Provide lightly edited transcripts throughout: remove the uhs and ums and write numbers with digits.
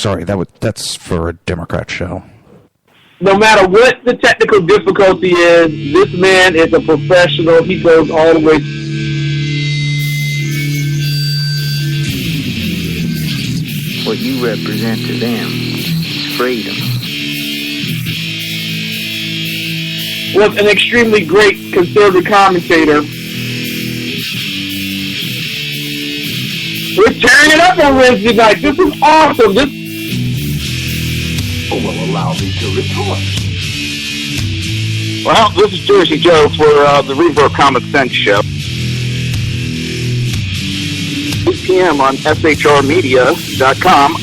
sorry, that's for a Democrat show. No matter what the technical difficulty is, this man is a professional. He goes all the way. What you represent to them is freedom. Was an extremely great conservative commentator. We're tearing it up on Wednesday night. This is awesome. This will allow me to retort. Well, this is Jersey Joe for the Reaver Common Sense Show. 8 p.m. on shrmedia.com.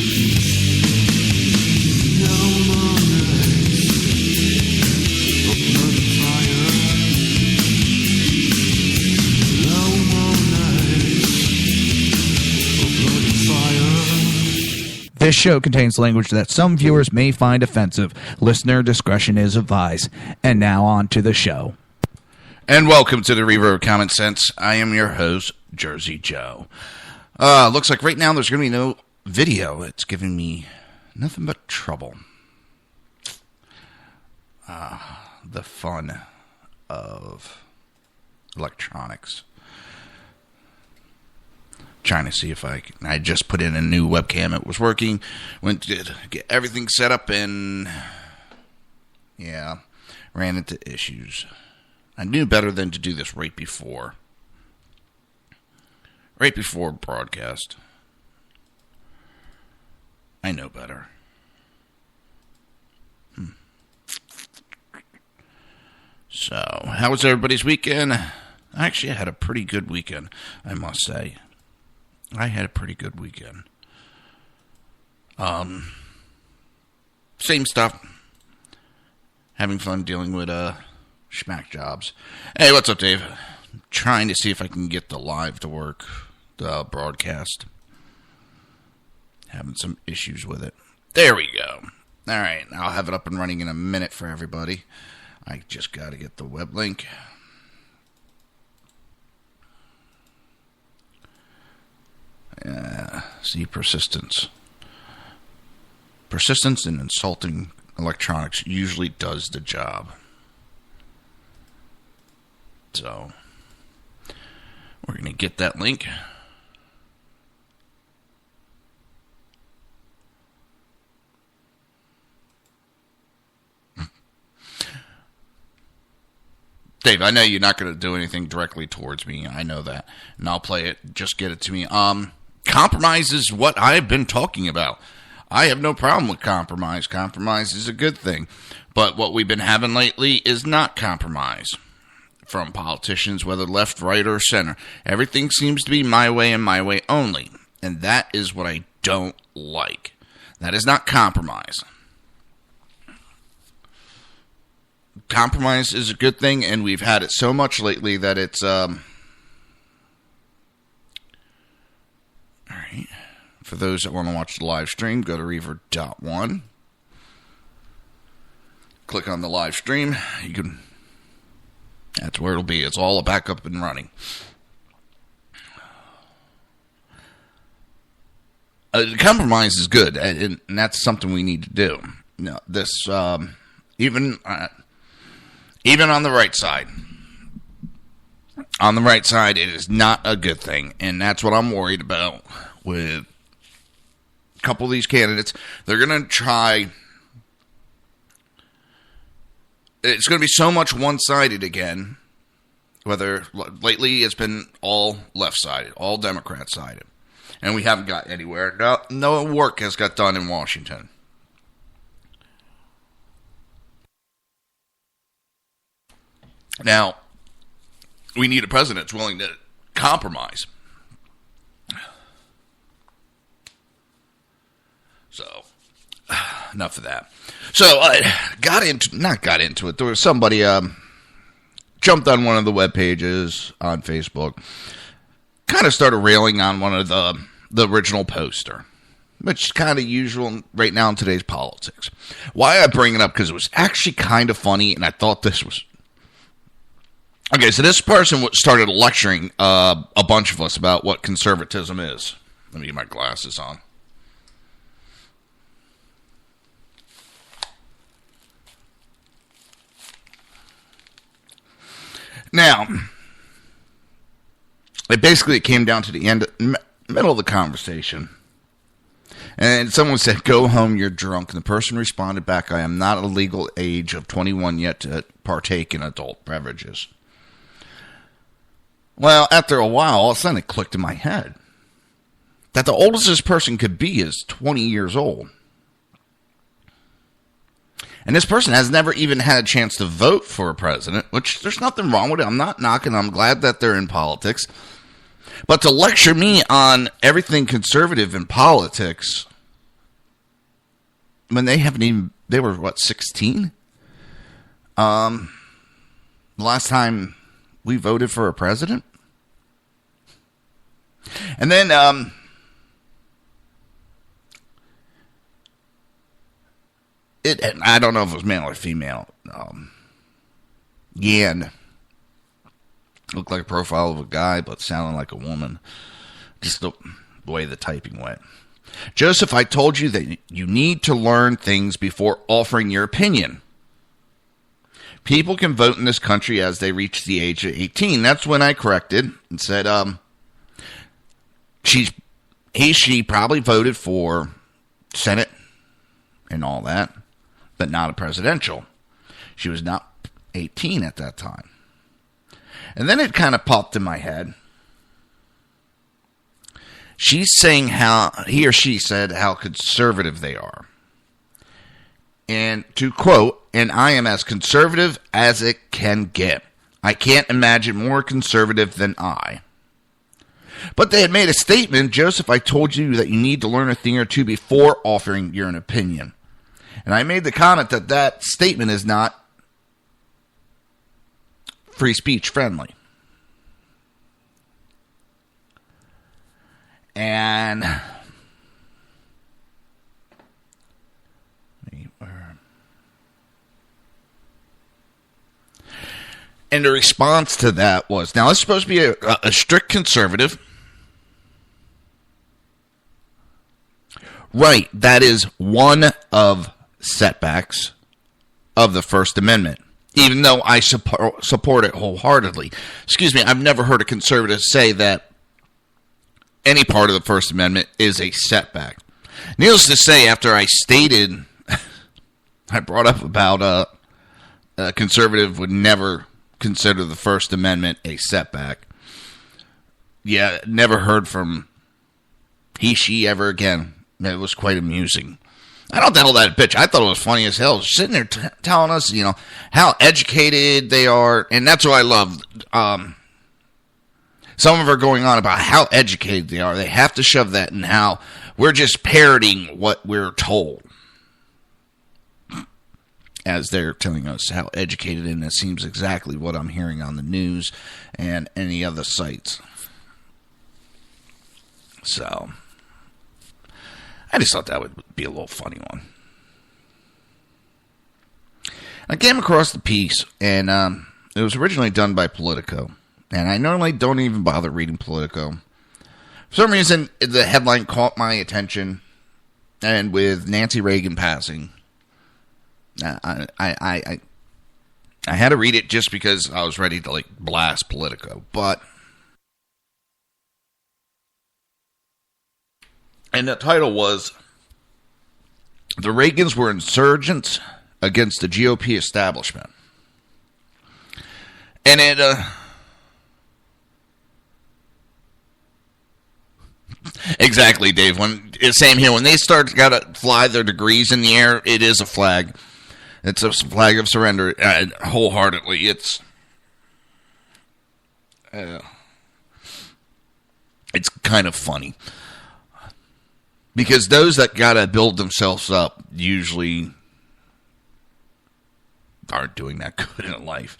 This show contains language that some viewers may find offensive. Listener discretion is advised. And now on to the show. And welcome to the Reaver of Common Sense. I am your host, Jersey Joe. Looks like right now there's going to be no video. It's giving me nothing but trouble. The fun of electronics. Trying to see if I just put in a new webcam. It was working. Went to get everything set up and ran into issues. I knew better than to do this right before broadcast. I know better. So, how was everybody's weekend? Actually, I had a pretty good weekend, I must say. I had a pretty good weekend. Same stuff. Having fun dealing with schmack jobs. Hey, what's up, Dave? Trying to see if I can get the live to work, the broadcast. Having some issues with it. There we go. All right, I'll have it up and running in a minute for everybody. I just got to get the web link. See, persistence. Persistence in insulting electronics usually does the job. So, we're going to get that link. Dave, I know you're not going to do anything directly towards me. I know that. And I'll play it. Just get it to me. Compromise is what I've been talking about. I have no problem with compromise. Compromise is a good thing. But what we've been having lately is not compromise from politicians, whether left, right, or center. Everything seems to be my way and my way only. And that is what I don't like. That is not compromise. Compromise is a good thing, and we've had it so much lately that it's... Alright. For those that want to watch the live stream, go to Reaver.1. Click on the live stream. You can... That's where it'll be. It's all back up and running. Compromise is good, and that's something we need to do. No, this, even on the right side. On the right side, it is not a good thing, and that's what I'm worried about with a couple of these candidates. They're going to try... It's going to be so much one-sided again, whether lately it's been all left-sided, all Democrat-sided, and we haven't got anywhere. No work has got done in Washington. Now, we need a president that's willing to compromise. So, enough of that. So, I not got into it. There was somebody jumped on one of the web pages on Facebook, kind of started railing on one of the original poster, which is kind of usual right now in today's politics. Why I bring it up? Because it was actually kind of funny, and I thought this was... Okay, so this person started lecturing a bunch of us about what conservatism is. Let me get my glasses on. Now, it came down to the middle of the conversation. And someone said, "Go home, you're drunk." And the person responded back, "I am not a legal age of 21 yet to partake in adult beverages." Well, after a while, all of a sudden it clicked in my head that the oldest this person could be is 20 years old. And this person has never even had a chance to vote for a president, which there's nothing wrong with it. I'm not knocking. I'm glad that they're in politics. But to lecture me on everything conservative in politics when they were, 16? The last time we voted for a president? And then, I don't know if it was male or female. Yan looked like a profile of a guy, but sounded like a woman. Just the way the typing went. "Joseph, I told you that you need to learn things before offering your opinion. People can vote in this country as they reach the age of 18. That's when I corrected and said, she probably voted for Senate and all that, but not a presidential. She was not 18 at that time. And then it kind of popped in my head. She's saying he or she said how conservative they are. And to quote, "And I am as conservative as it can get. I can't imagine more conservative than I." But they had made a statement, "Joseph, I told you that you need to learn a thing or two before offering your opinion." And I made the comment that statement is not free speech friendly. And the response to that was, now it's supposed to be a strict conservative. Right, that is one of setbacks of the First Amendment, even though I support it wholeheartedly. Excuse me, I've never heard a conservative say that any part of the First Amendment is a setback. Needless to say, after I stated, I brought up about a conservative would never consider the First Amendment a setback. Yeah, never heard from he, she ever again. It was quite amusing. I don't tell that bitch. I thought it was funny as hell. Sitting there telling us, how educated they are. And that's what I love. Some of her going on about how educated they are. They have to shove that in how we're just parroting what we're told. As they're telling us how educated, and it seems exactly what I'm hearing on the news and any other sites. So, I just thought that would be a little funny one. I came across the piece, and it was originally done by Politico. And I normally don't even bother reading Politico. For some reason, the headline caught my attention. And with Nancy Reagan passing, I had to read it just because I was ready to blast Politico. And the title was, "The Reagans Were Insurgents Against the GOP Establishment." And it, exactly, Dave. Same here. When they start to fly their degrees in the air, it is a flag. It's a flag of surrender. Wholeheartedly, it's kind of funny because those that gotta build themselves up usually aren't doing that good in life.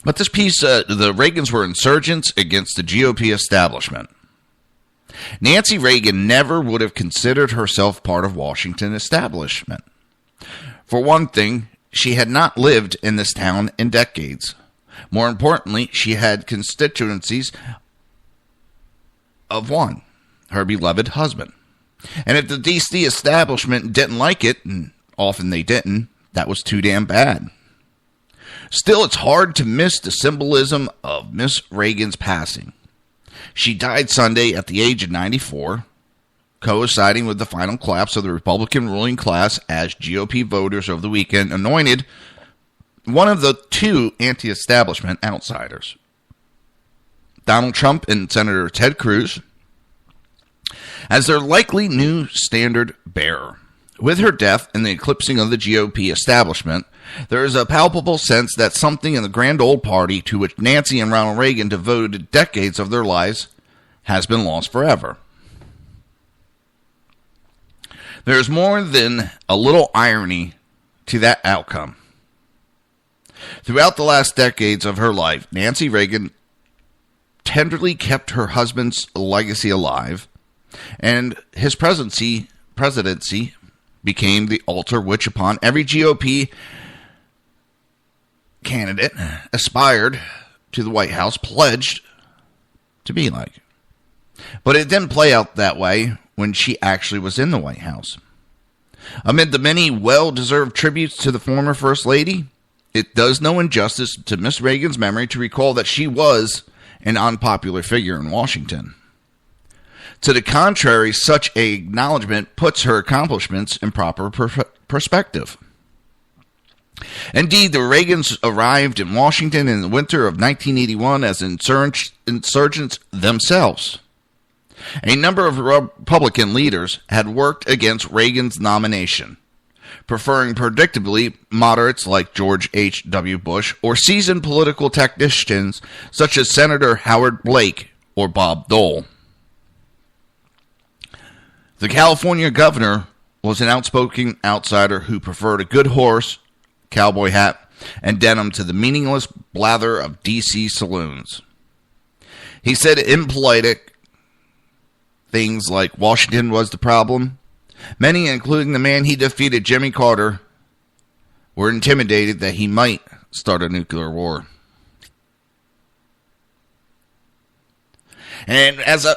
But this piece, the Reagans were insurgents against the GOP establishment. Nancy Reagan never would have considered herself part of Washington establishment. For one thing, she had not lived in this town in decades. More importantly, she had constituencies of one, her beloved husband. And if the DC establishment didn't like it, and often they didn't, that was too damn bad. Still, it's hard to miss the symbolism of Miss Reagan's passing. She died Sunday at the age of 94, coinciding with the final collapse of the Republican ruling class as GOP voters over the weekend anointed one of the two anti-establishment outsiders, Donald Trump and Senator Ted Cruz, as their likely new standard bearer. With her death and the eclipsing of the GOP establishment, there is a palpable sense that something in the grand old party to which Nancy and Ronald Reagan devoted decades of their lives has been lost forever. There is more than a little irony to that outcome. Throughout the last decades of her life, Nancy Reagan tenderly kept her husband's legacy alive, and his presidency became the altar which upon every GOP candidate aspired to the White House pledged to be like. But it didn't play out that way when she actually was in the White House. Amid the many well-deserved tributes to the former First Lady, it does no injustice to Miss Reagan's memory to recall that she was an unpopular figure in Washington. To the contrary, such an acknowledgement puts her accomplishments in proper perspective. Indeed, the Reagans arrived in Washington in the winter of 1981 as insurgents themselves. A number of Republican leaders had worked against Reagan's nomination, preferring predictably moderates like George H.W. Bush or seasoned political tacticians such as Senator Howard Blake or Bob Dole. The California governor was an outspoken outsider who preferred a good horse, cowboy hat, and denim to the meaningless blather of D.C. saloons. He said impolite things like Washington was the problem. Many, including the man he defeated, Jimmy Carter, were intimidated that he might start a nuclear war. And as I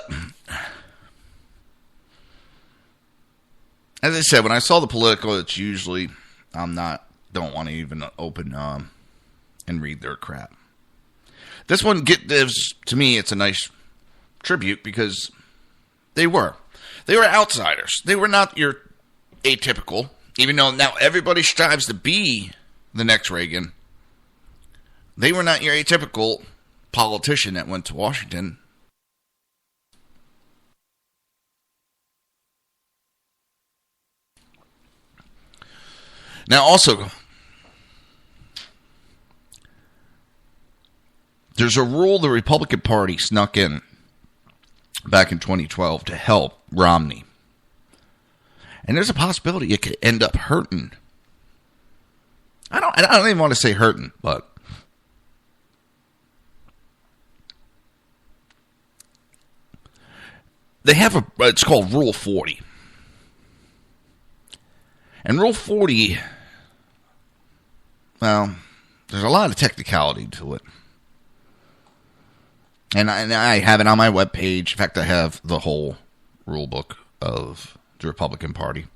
said, when I saw the political, it's usually don't want to even open and read their crap. This one gives, to me, it's a nice tribute because they were outsiders. They were not your atypical, even though now everybody strives to be the next Reagan. They were not your atypical politician that went to Washington. Now, also, there's a rule the Republican Party snuck in back in 2012 to help Romney. And there's a possibility it could end up hurting. I don't even want to say hurting, but they have it's called Rule 40. And Rule 40, well, there's a lot of technicality to it. And I have it on my webpage. In fact, I have the whole rule book of the Republican Party.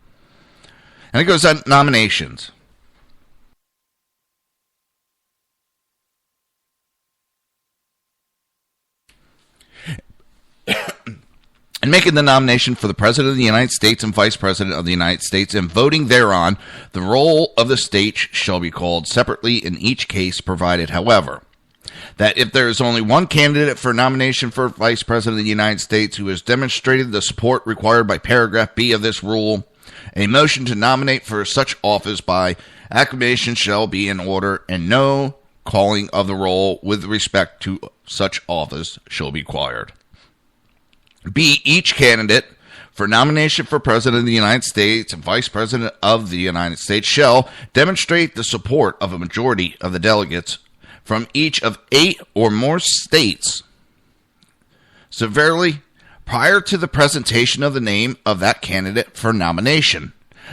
And it goes on nominations. And making the nomination for the President of the United States and Vice President of the United States and voting thereon, the roll of the state shall be called separately in each case, provided, however, that if there is only one candidate for nomination for Vice President of the United States who has demonstrated the support required by paragraph B of this rule, a motion to nominate for such office by acclamation shall be in order, and no calling of the roll with respect to such office shall be required. B, each candidate for nomination for President of the United States and Vice President of the United States shall demonstrate the support of a majority of the delegates from each of 8 or more states severally prior to the presentation of the name of that candidate for nomination,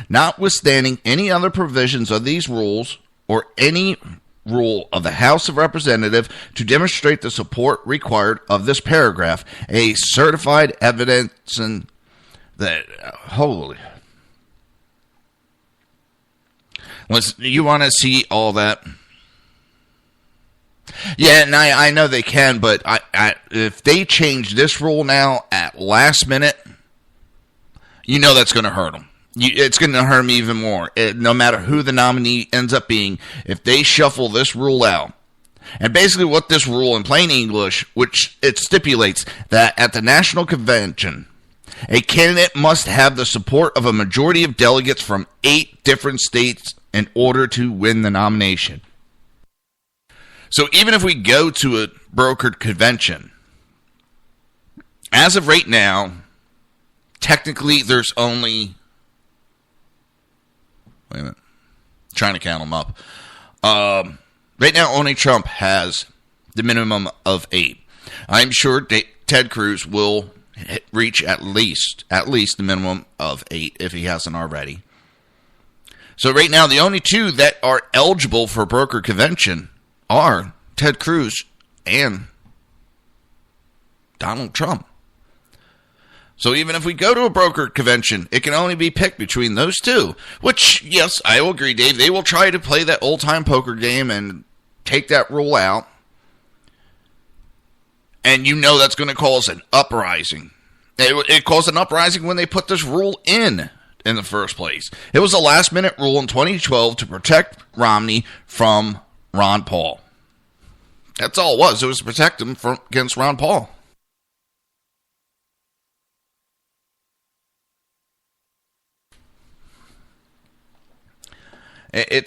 notwithstanding any other provisions of these rules or any rule of the House of Representatives to demonstrate the support required of this paragraph, a certified evidence and that holy. You want to see all that? Yeah, and I know they can, but if they change this rule now at last minute, you know that's going to hurt them. It's going to hurt them even more. No matter who the nominee ends up being, if they shuffle this rule out, and basically what this rule in plain English, which it stipulates that at the national convention, a candidate must have the support of a majority of delegates from 8 different states in order to win the nomination. So even if we go to a brokered convention, as of right now, technically there's only... Wait a minute. Trying to count them up. Right now, only Trump has the minimum of 8. I'm sure Ted Cruz will reach at least the minimum of 8 if he hasn't already. So right now, the only 2 that are eligible for broker convention are Ted Cruz and Donald Trump. So even if we go to a broker convention, it can only be picked between those 2. Which, yes, I will agree, Dave. They will try to play that old-time poker game and take that rule out. And you know that's going to cause an uprising. It caused an uprising when they put this rule in the first place. It was a last-minute rule in 2012 to protect Romney from Ron Paul. That's all it was. It was to protect him against Ron Paul. I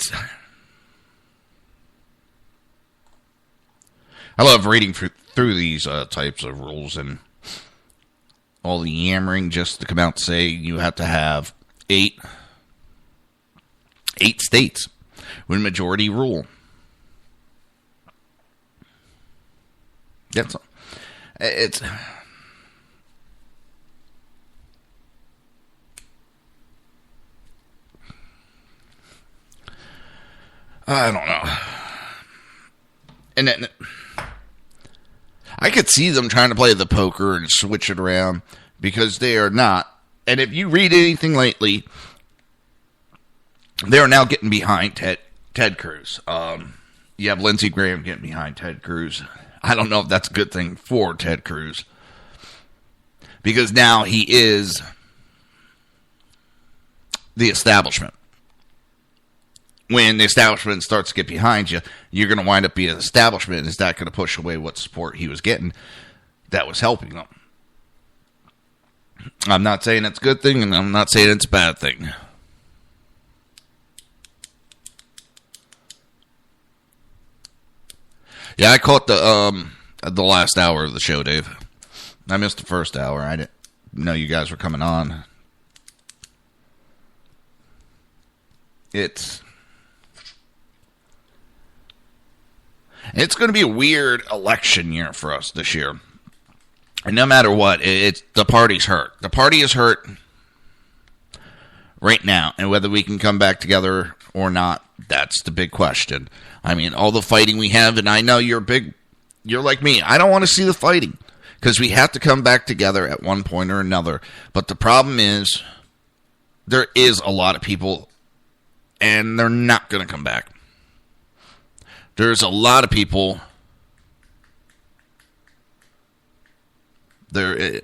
love reading through these types of rules and all the yammering just to come out and say you have to have 8 states with majority rule. It's I don't know. And then I could see them trying to play the poker and switch it around because they are not. And if you read anything lately, they are now getting behind Ted Cruz. You have Lindsey Graham getting behind Ted Cruz. I don't know if that's a good thing for Ted Cruz because now he is the establishment. When the establishment starts to get behind you, you're going to wind up being an establishment. Is that going to push away what support he was getting that was helping him? I'm not saying it's a good thing, and I'm not saying it's a bad thing. Yeah, I caught the last hour of the show, Dave. I missed the first hour. I didn't know you guys were coming on. It's going to be a weird election year for us this year. And no matter what, the party's hurt. The party is hurt right now. And whether we can come back together or not, that's the big question. I mean, all the fighting we have, and I know you're like me. I don't want to see the fighting because we have to come back together at one point or another. But the problem is there is a lot of people, and they're not going to come back. There's a lot of people. There's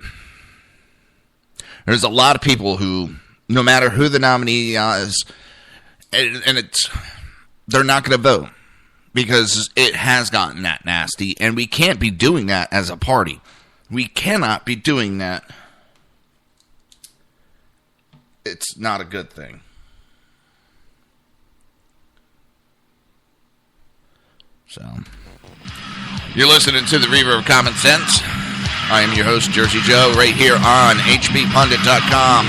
a lot of people who, no matter who the nominee is, they're not going to vote because it has gotten that nasty, and we can't be doing that as a party. We cannot be doing that. It's not a good thing. So, you're listening to the Reaver of Common Sense. I am your host, Jersey Joe, right here on hbpundit.com,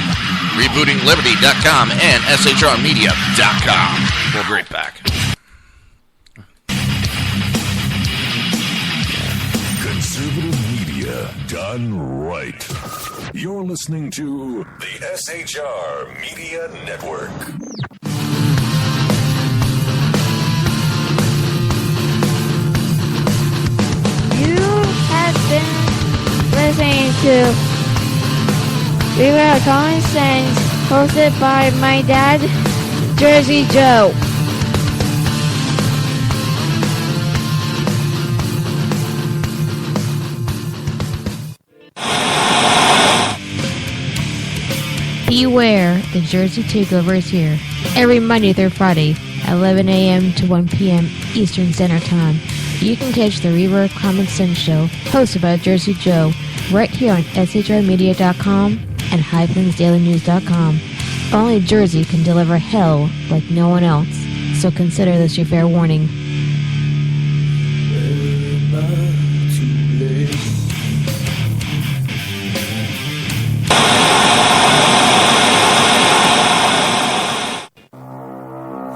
rebootingliberty.com, and shrmedia.com. We'll be right back. Conservative media done right. You're listening to the SHR Media Network. You have been listening to Reaver of Common Sense, hosted by my dad, Jersey Joe. Beware, the Jersey Takeover is here. Every Monday through Friday, 11 a.m. to 1 p.m. Eastern Standard Time. You can catch the Reaver Common Sense Show, hosted by Jersey Joe, right here on shrmedia.com and highplainsdailynews.com. Only Jersey can deliver hell like no one else, so consider this your fair warning.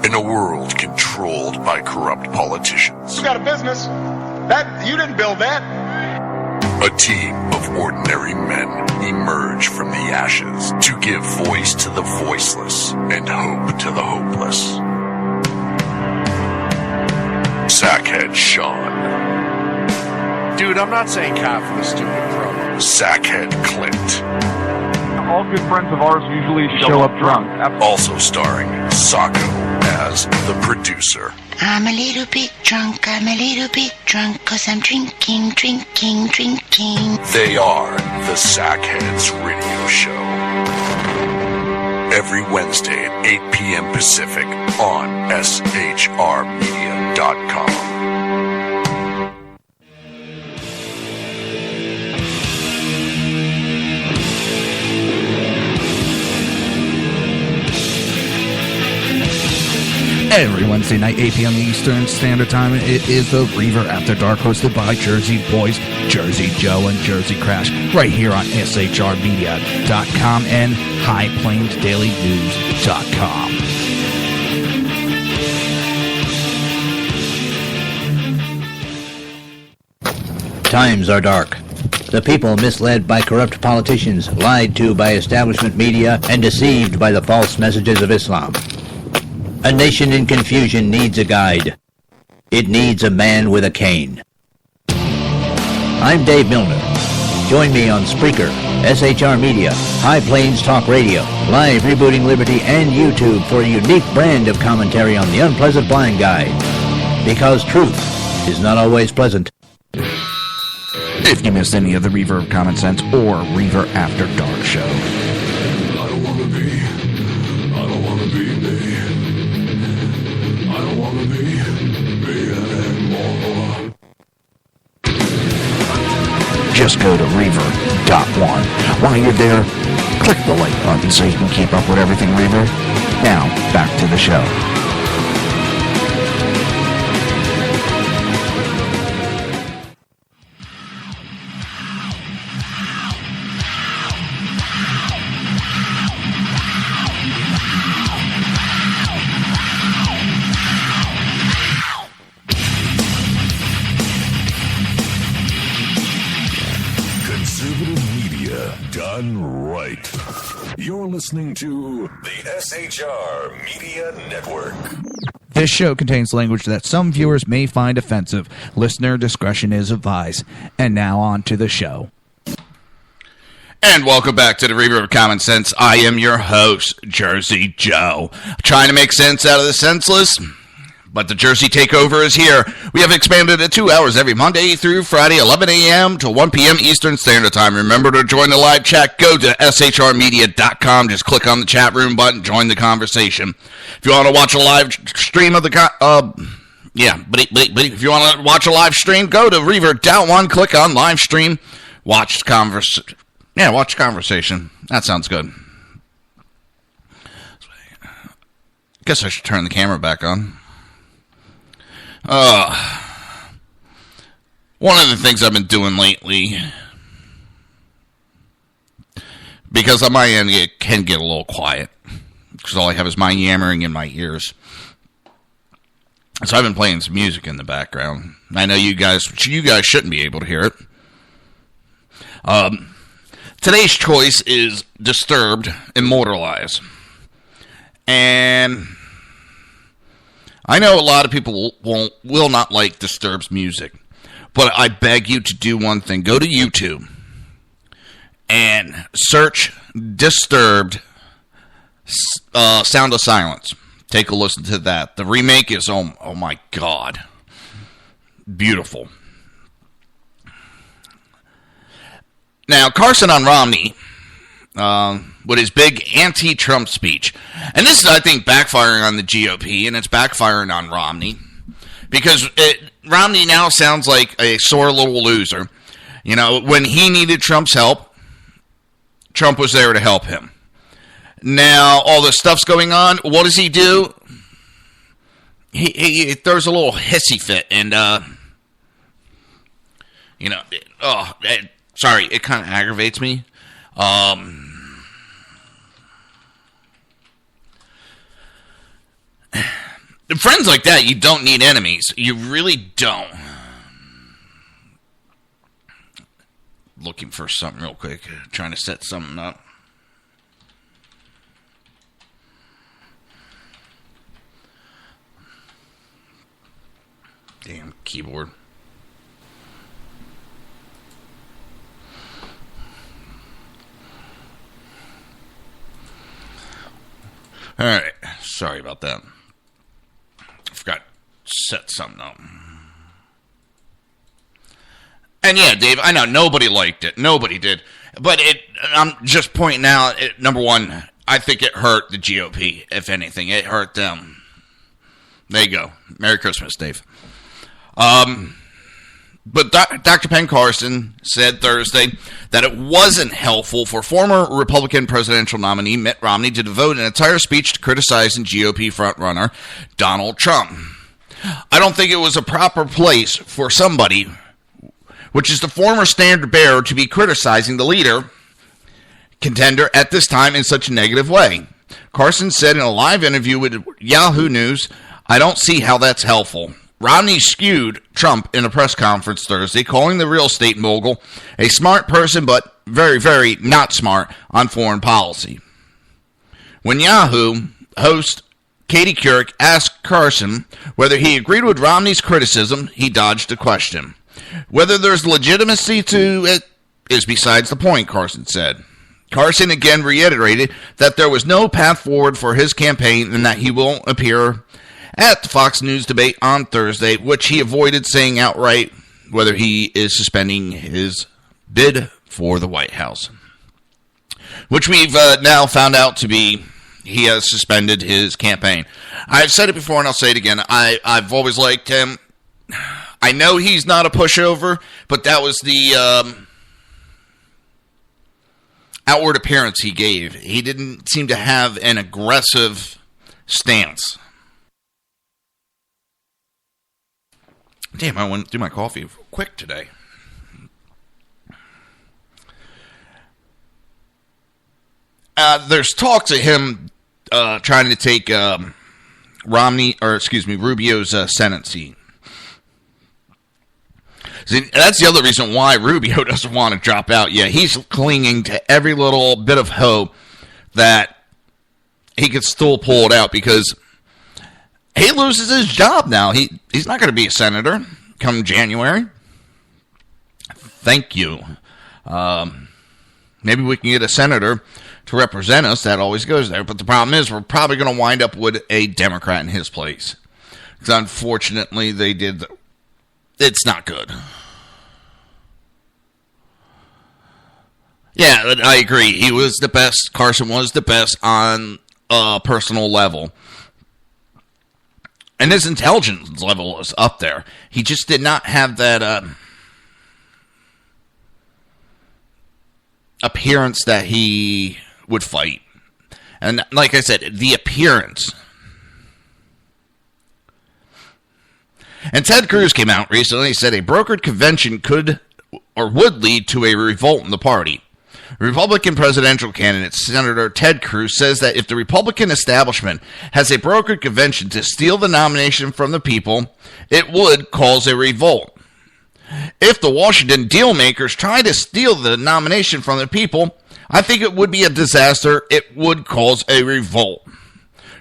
In a world controlled by corrupt politicians, You got a business. That you didn't build that. a team of ordinary men emerge from the ashes to give voice to the voiceless and hope to the hopeless. Sackhead Sean. Dude, I'm not saying half of the stupid pro. Sackhead Clint. All good friends of ours usually show up drunk. Also starring Sacco as the producer. I'm a little bit drunk, 'cause I'm drinking. They are the Sackheads Radio Show. Every Wednesday at 8 p.m. Pacific on shrmedia.com. Every Wednesday night, 8 p.m. Eastern Standard Time, it is the Reaver After Dark, hosted by Jersey Boys, Jersey Joe, and Jersey Crash, right here on shrmedia.com and highplainsdailynews.com. Times are dark. The people misled by corrupt politicians, lied to by establishment media, and deceived by the false messages of Islam. A nation in confusion needs a guide. It needs a man with a cane. I'm Dave Milner. Join me on Spreaker, SHR Media, High Plains Talk Radio, Live Rebooting Liberty, and YouTube for a unique brand of commentary on the unpleasant blind guide. Because truth is not always pleasant. If you missed any of the Reaver of Common Sense or Reaver After Dark show, I don't want to be me. I don't want to be anymore. just go to Reaver.one. While you're there, click the like button so you can keep up with everything Reaver. Now, back to the show. Done right. You're listening to the SHR Media Network. This show contains language that some viewers may find offensive. Listener discretion is advised. And now on to the show. And welcome back to the Reaver of Common Sense. I am your host, Jersey Joe. Trying to make sense out of the senseless, but the Jersey Takeover is here. We have expanded to 2 hours every Monday through Friday, 11 a.m. to 1 p.m. Eastern Standard Time. Remember to join the live chat. Go to shrmedia.com. Just click on the chat room button. Join the conversation. If you want to watch a live stream of the if you want to watch a live stream, go to Reaver.one. Click on live stream. Watch the conversation. Yeah, watch the conversation. That sounds good. Guess I should turn the camera back on. One of the things I've been doing lately, because on my end it can get a little quiet, because all I have is my yammering in my ears. So I've been playing some music in the background. I know you guys shouldn't be able to hear it. Today's choice is Disturbed, Immortalize. And I know a lot of people will not like Disturbed's music, but I beg you to do one thing. Go to YouTube and search Disturbed Sound of Silence. Take a listen to that. The remake is, oh my God, beautiful. Now, Carson on Romney with his big anti-Trump speech. And this is, I think, backfiring on the GOP, and it's backfiring on Romney. Because Romney now sounds like a sore little loser. You know, when he needed Trump's help, Trump was there to help him. Now, all this stuff's going on. What does he do? He throws a little hissy fit, and, sorry, it kind of aggravates me. Friends like that, you don't need enemies. You really don't. Looking for something real quick. Trying to set something up. Damn keyboard. All right. Sorry about that. I forgot to set something up. And yeah, Dave, I know nobody liked it. Nobody did. But I'm just pointing out, number one, I think it hurt the GOP, if anything. It hurt them. There you go. Merry Christmas, Dave. But Dr. Penn Carson said Thursday that it wasn't helpful for former Republican presidential nominee Mitt Romney to devote an entire speech to criticizing GOP frontrunner Donald Trump. I don't think it was a proper place for somebody, which is the former standard bearer, to be criticizing the leader contender at this time in such a negative way. Carson said in a live interview with Yahoo News, "I don't see how that's helpful." Romney skewed Trump in a press conference Thursday, calling the real estate mogul a smart person, but very, very not smart on foreign policy. When Yahoo host Katie Couric asked Carson whether he agreed with Romney's criticism, he dodged the question. Whether there's legitimacy to it is besides the point, Carson said. Carson again reiterated that there was no path forward for his campaign and that he won't appear at the Fox News debate on Thursday, which he avoided saying outright whether he is suspending his bid for the White House. Which we've now found out to be he has suspended his campaign. I've said it before and I'll say it again. I've always liked him. I know he's not a pushover, but that was the outward appearance he gave. He didn't seem to have an aggressive stance. Damn, I went through my coffee quick today. There's talks of him trying to take Rubio's Senate seat. See, that's the other reason why Rubio doesn't want to drop out. Yeah, he's clinging to every little bit of hope that he could still pull it out, because he loses his job now. He's not going to be a senator come January. Thank you. Maybe we can get a senator to represent us. That always goes there. But the problem is we're probably going to wind up with a Democrat in his place. Because unfortunately they did. It's not good. Yeah, I agree. He was the best. Carson was the best on a personal level. And his intelligence level is up there. He just did not have that appearance that he would fight. And like I said, the appearance. And Ted Cruz came out recently and said a brokered convention could or would lead to a revolt in the party. Republican presidential candidate Senator Ted Cruz says that if the Republican establishment has a brokered convention to steal the nomination from the people, it would cause a revolt. If the Washington dealmakers try to steal the nomination from the people, I think it would be a disaster. It would cause a revolt.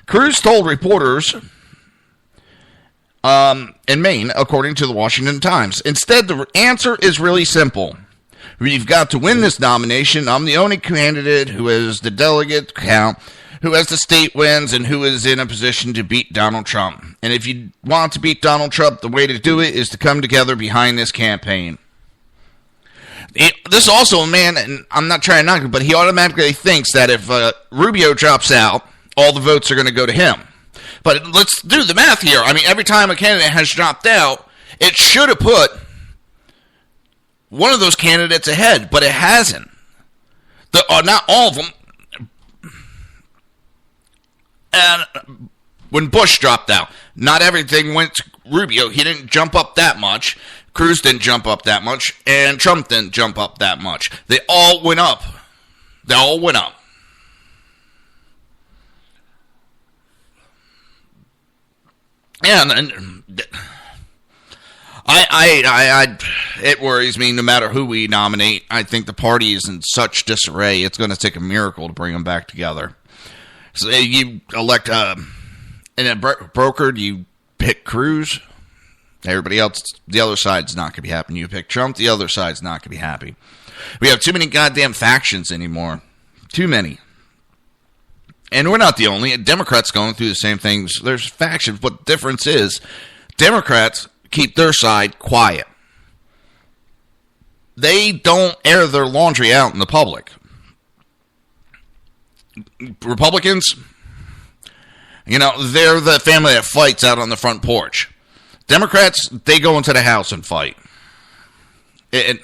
Cruz told reporters in Maine, according to the Washington Times, instead, the answer is really simple. We've got to win this nomination. I'm the only candidate who has the delegate count, who has the state wins, and who is in a position to beat Donald Trump. And if you want to beat Donald Trump, the way to do it is to come together behind this campaign. This is also a man, and I'm not trying to knock him, but he automatically thinks that if Rubio drops out, all the votes are going to go to him. But let's do the math here. I mean, every time a candidate has dropped out, it should have put one of those candidates ahead, but it hasn't. Not all of them. And when Bush dropped out, not everything went to Rubio. He didn't jump up that much. Cruz didn't jump up that much. And Trump didn't jump up that much. They all went up. They all went up. And it worries me no matter who we nominate. I think the party is in such disarray. It's going to take a miracle to bring them back together. So you elect and then brokered, you pick Cruz. Everybody else, the other side's not going to be happy. You pick Trump, the other side's not going to be happy. We have too many goddamn factions anymore. Too many. And we're not the only. Democrats going through the same things. There's factions, but the difference is Democrats keep their side quiet. They don't air their laundry out in the public. Republicans, they're the family that fights out on the front porch. Democrats, they go into the house and fight. It's,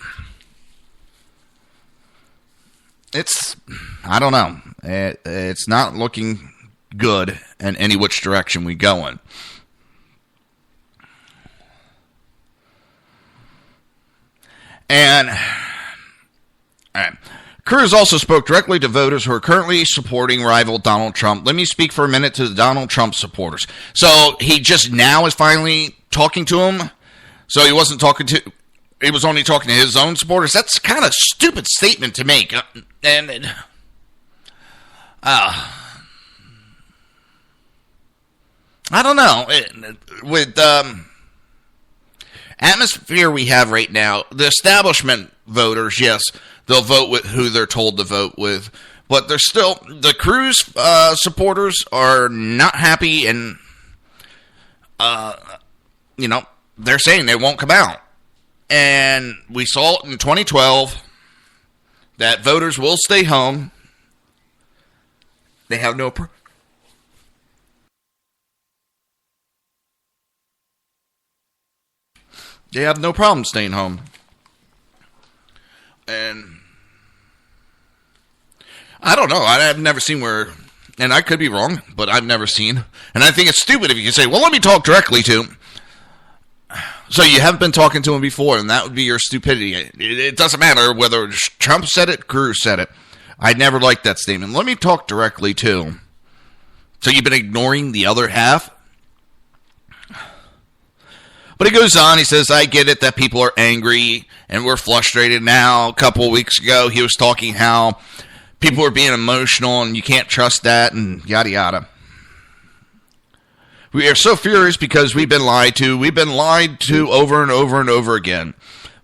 I don't know. It's not looking good in any which direction we go in. And, all right. Cruz also spoke directly to voters who are currently supporting rival Donald Trump. Let me speak for a minute to the Donald Trump supporters. So he just now is finally talking to them. So he wasn't talking to, he was only talking to his own supporters. That's kind of a stupid statement to make. I don't know. With atmosphere we have right now, the establishment voters, yes, they'll vote with who they're told to vote with, but they're still, the Cruz supporters are not happy, and they're saying they won't come out. And we saw it in 2012 that voters will stay home. They have they have no problem staying home. And I don't know. I've never seen where, and I could be wrong, but I've never seen. And I think it's stupid if you say, well, let me talk directly to him. So you haven't been talking to him before, and that would be your stupidity. It doesn't matter whether Trump said it, Cruz said it. I never liked that statement. Let me talk directly to him. So you've been ignoring the other half? But he goes on, he says, I get it that people are angry and we're frustrated now. A couple of weeks ago, he was talking how people are being emotional and you can't trust that and yada yada. We are so furious because we've been lied to. We've been lied to over and over and over again.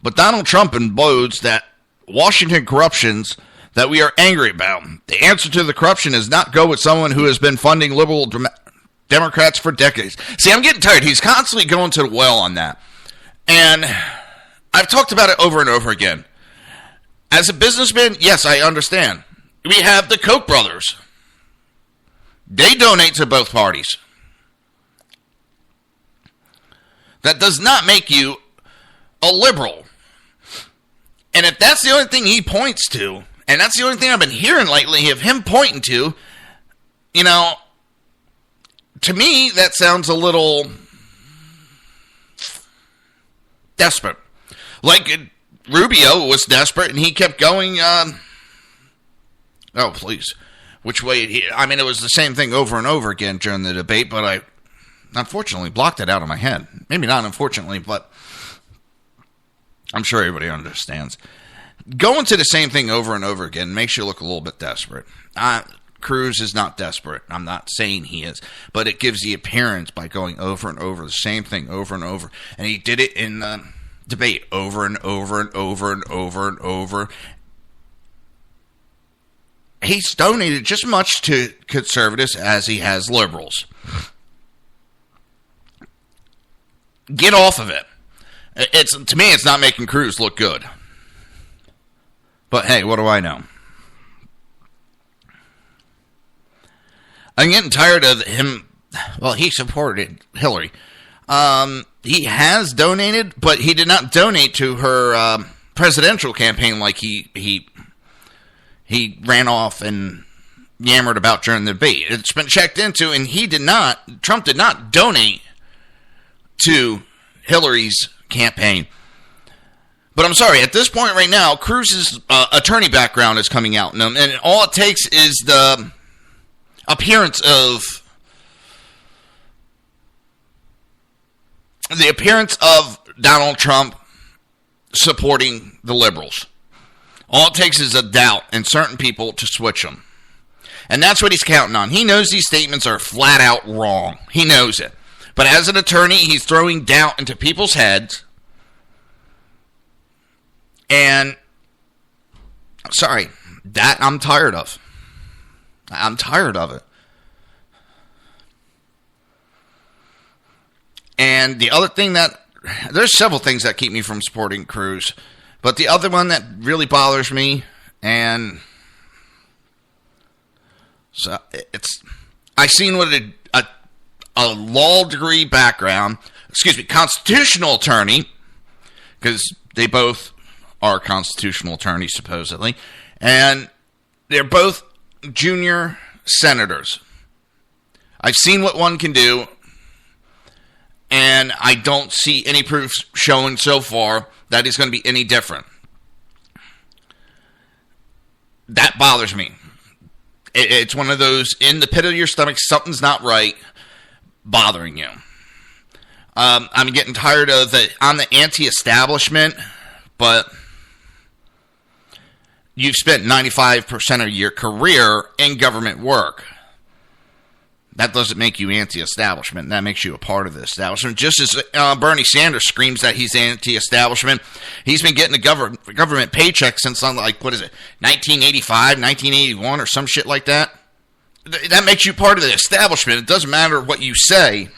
But Donald Trump embodes that Washington corruptions that we are angry about. The answer to the corruption is not go with someone who has been funding liberal Democrats for decades. See, I'm getting tired. He's constantly going to the well on that. And I've talked about it over and over again. As a businessman, yes, I understand. We have the Koch brothers. They donate to both parties. That does not make you a liberal. And if that's the only thing he points to, and that's the only thing I've been hearing lately of him pointing to, to me, that sounds a little desperate. Like Rubio was desperate, and he kept going, oh, please. Which way? It was the same thing over and over again during the debate, but I unfortunately blocked it out of my head. Maybe not unfortunately, but I'm sure everybody understands. Going to the same thing over and over again makes you look a little bit desperate. Cruz is not desperate. I'm not saying he is. But it gives the appearance by going over and over the same thing over and over. And he did it in the debate over and over and over and over and over. He's donated just as much to conservatives as he has liberals. Get off of it. To me, it's not making Cruz look good. But hey, what do I know? I'm getting tired of him. Well, he supported Hillary. He has donated, but he did not donate to her presidential campaign like he ran off and yammered about during the debate. It's been checked into, and Trump did not donate to Hillary's campaign. But I'm sorry, at this point right now, Cruz's attorney background is coming out, and all it takes is the appearance of Donald Trump supporting the liberals. All it takes is a doubt in certain people to switch them. And that's what he's counting on. He knows these statements are flat out wrong. He knows it. But as an attorney, he's throwing doubt into people's heads. And, sorry, that I'm tired of. I'm tired of it. And the other thing there's several things that keep me from supporting Cruz. But the other one that really bothers me, and so I seen what a law degree background, constitutional attorney, because they both are constitutional attorneys supposedly, and they're both junior senators. I've seen what one can do, and I don't see any proof showing so far that he's going to be any different. That bothers me. It's one of those, in the pit of your stomach, something's not right, bothering you. I'm getting tired of I'm the anti-establishment, but you've spent 95% of your career in government work. That doesn't make you anti-establishment. That makes you a part of the establishment. Just as Bernie Sanders screams that he's anti-establishment, he's been getting a government paycheck since, 1985, 1981, or some shit like that. That makes you part of the establishment. It doesn't matter what you say.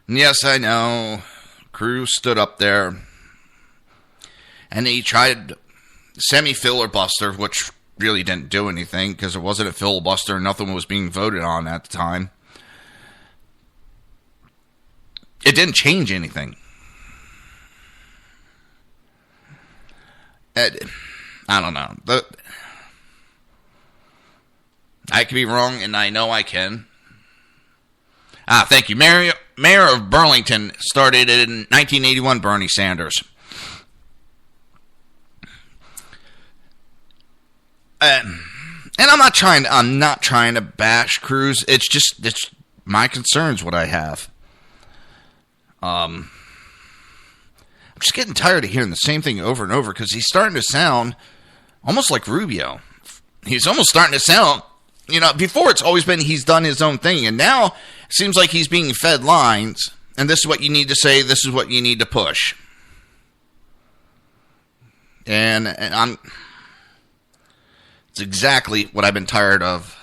Yes, I know. Cruz stood up there, and he tried semi-filibuster, which really didn't do anything because it wasn't a filibuster and nothing was being voted on at the time. It didn't change anything. I don't know. I could be wrong, and I know I can. Thank you. Mayor of Burlington started in 1981, Bernie Sanders. And I'm not trying to bash Cruz. It's my concerns what I have. I'm just getting tired of hearing the same thing over and over because he's starting to sound almost like Rubio. He's almost starting to sound, before it's always been he's done his own thing, and now it seems like he's being fed lines, and this is what you need to say, this is what you need to push. And it's exactly what I've been tired of.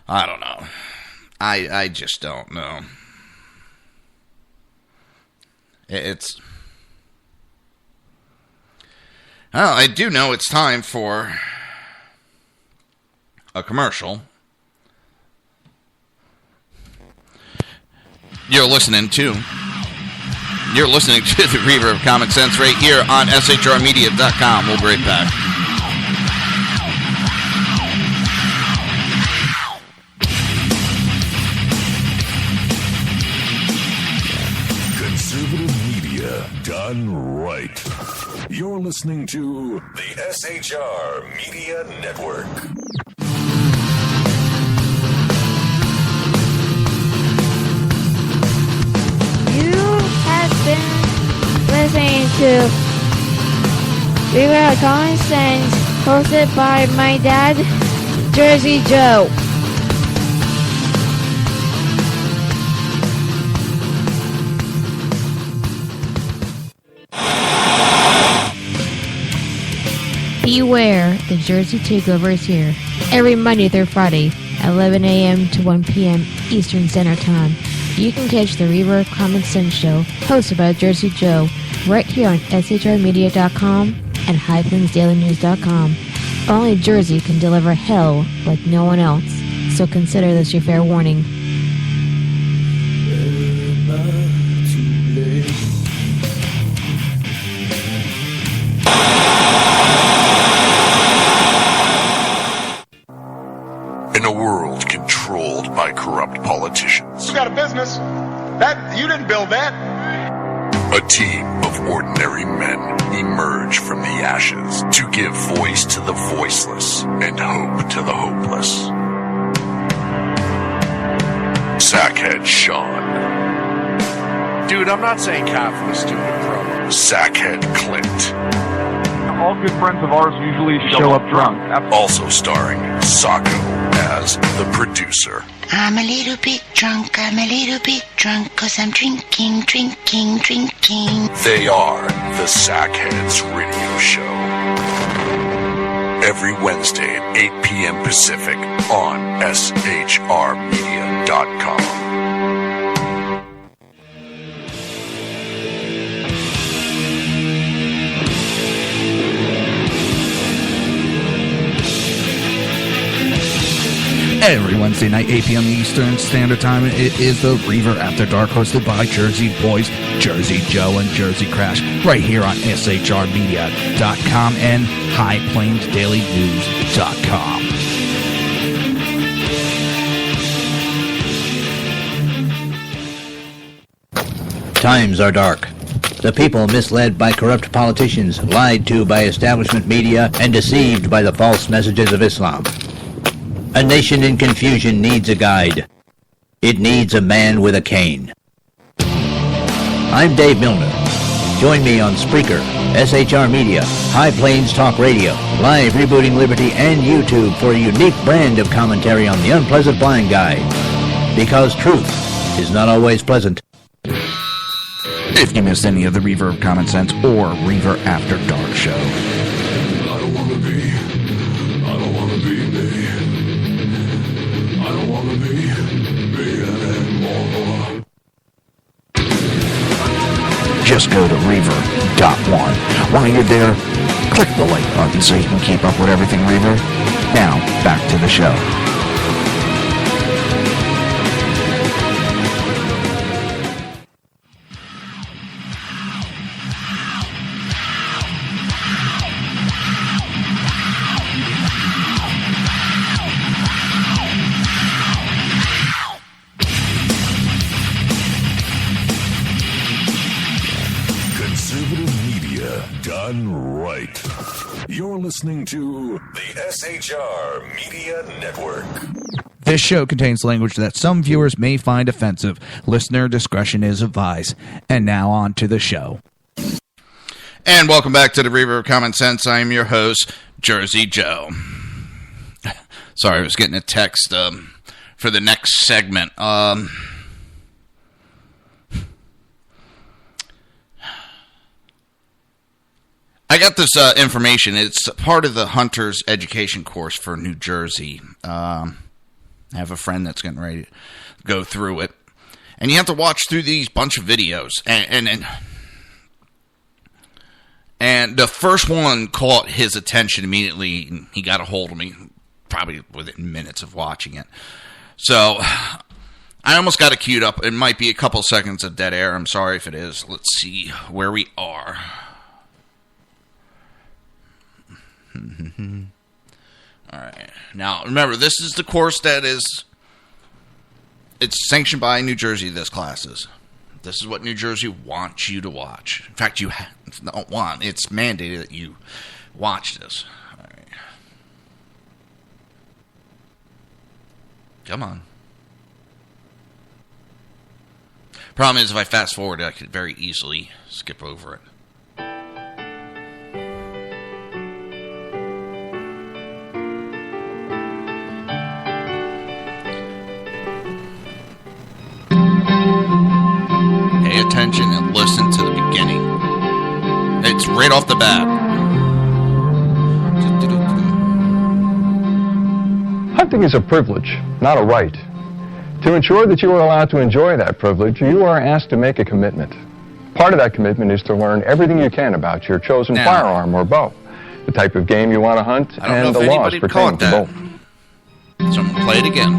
I don't know. I just don't know. I do know it's time for a commercial. You're listening to the Reaver of Common Sense right here on shrmedia.com. We'll be right back. Done right. You're listening to the SHR Media Network. You have been listening to Reaver of Common Sense, hosted by my dad, Jersey Joe. Beware, the Jersey Takeover is here. Every Monday through Friday, 11 a.m. to 1 p.m. Eastern Standard Time. You can catch the Reaver Common Sense Show, hosted by Jersey Joe, right here on shrmedia.com and highplains.dailynews.com. Only Jersey can deliver hell like no one else, so consider this your fair warning. In a world controlled by corrupt politicians, You got a business. That you didn't build that. a team of ordinary men emerge from the ashes to give voice to the voiceless and hope to the hopeless. Sackhead Sean. Dude, I'm not saying half the stupid pro. Sackhead Clint. All good friends of ours usually show up drunk. Also starring Sacco as the producer. I'm a little bit drunk, cause I'm drinking. They are the Sackheads Radio Show. Every Wednesday at 8 p.m. Pacific on shrmedia.com. Every Wednesday night, 8 p.m. Eastern Standard Time, it is the Reaver After Dark, hosted by Jersey Boys, Jersey Joe, and Jersey Crash, right here on shrmedia.com and highplains.dailynews.com. Times are dark. The people misled by corrupt politicians, lied to by establishment media, and deceived by the false messages of Islam. A nation in confusion needs a guide. It needs a man with a cane. I'm Dave Milner. Join me on Spreaker, SHR Media, High Plains Talk Radio, Live Rebooting Liberty, and YouTube for a unique brand of commentary on the unpleasant blind guy. Because truth is not always pleasant. If you missed any of the Reaver of Common Sense or Reaver After Dark show, I don't wanna be me. I don't wanna be me anymore. just go to Reaver.one. While you're there, click the like button so you can keep up with everything Reaver. Now, back to the show. Right. You're listening to the SHR Media Network. This show contains language that some viewers may find offensive. Listener discretion is advised. And now on to the show. And welcome back to the Reaver of Common Sense. I am your host, Jersey Joe. Sorry, I was getting a text for the next segment. I got this information. It's part of the Hunter's Education course for New Jersey. I have a friend that's getting ready to go through it. And you have to watch through these bunch of videos. And the first one caught his attention immediately. And he got a hold of me probably within minutes of watching it. So I almost got it queued up. It might be a couple seconds of dead air. I'm sorry if it is. Let's see where we are. All right. Now, remember, this is the course that it's sanctioned by New Jersey, this class is. This is what New Jersey wants you to watch. In fact, you don't want. It's mandated that you watch this. All right. Come on. Problem is, if I fast forward, I could very easily skip over it. Pay attention and listen to the beginning. It's right off the bat. Hunting is a privilege, not a right. To ensure that you are allowed to enjoy that privilege, you are asked to make a commitment. Part of that commitment is to learn everything you can about your chosen firearm or bow, the type of game you want to hunt, and the laws pertaining to both. So I'm going to play it again.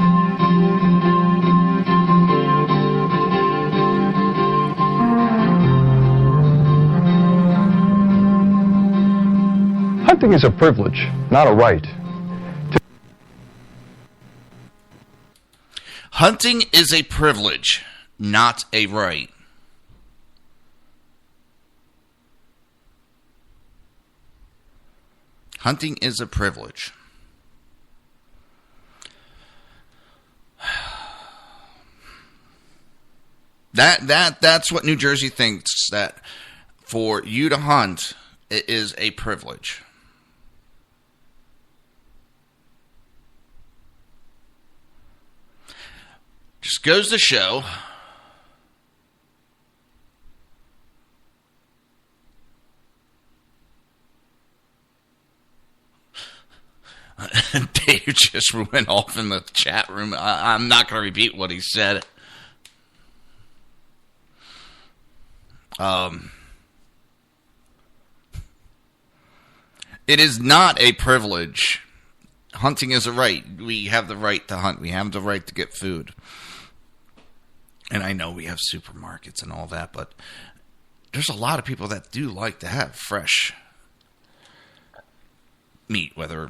Hunting is a privilege, not a right. Hunting is a privilege, not a right. Hunting is a privilege. That's what New Jersey thinks, that for you to hunt, it is a privilege. Just goes to show Dave just went off in the chat room. I'm not going to repeat what he said. It is not a privilege. Hunting is a right. We have the right to hunt. We have the right to get food. And I know we have supermarkets and all that, but there's a lot of people that do like to have fresh meat, whether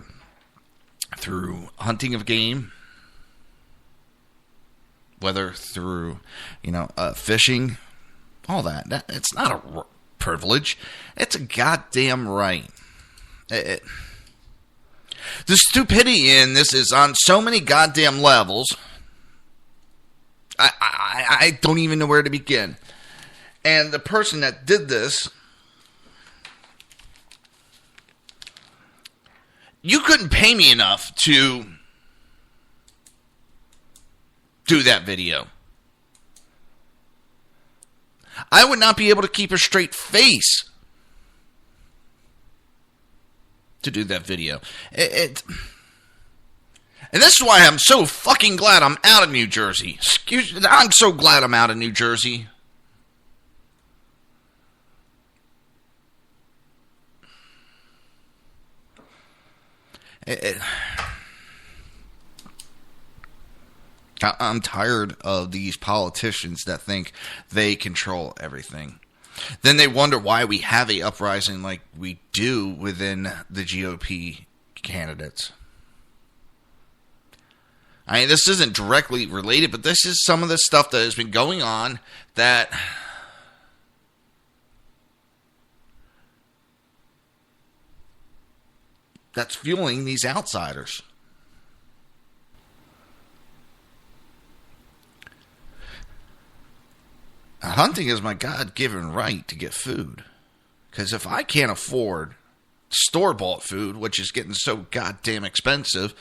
through hunting of game, whether through, fishing, all that. It's not a privilege. It's a goddamn right. The stupidity in this is on so many goddamn levels. I don't even know where to begin. And the person that did this, you couldn't pay me enough to do that video. I would not be able to keep a straight face to do that video. And this is why I'm so fucking glad I'm out of New Jersey. I'm so glad I'm out of New Jersey. I'm tired of these politicians that think they control everything. Then they wonder why we have a uprising like we do within the GOP candidates. I mean, this isn't directly related, but this is some of the stuff that has been going on that's fueling these outsiders. Hunting is my God-given right to get food. Because if I can't afford store-bought food, which is getting so goddamn expensive,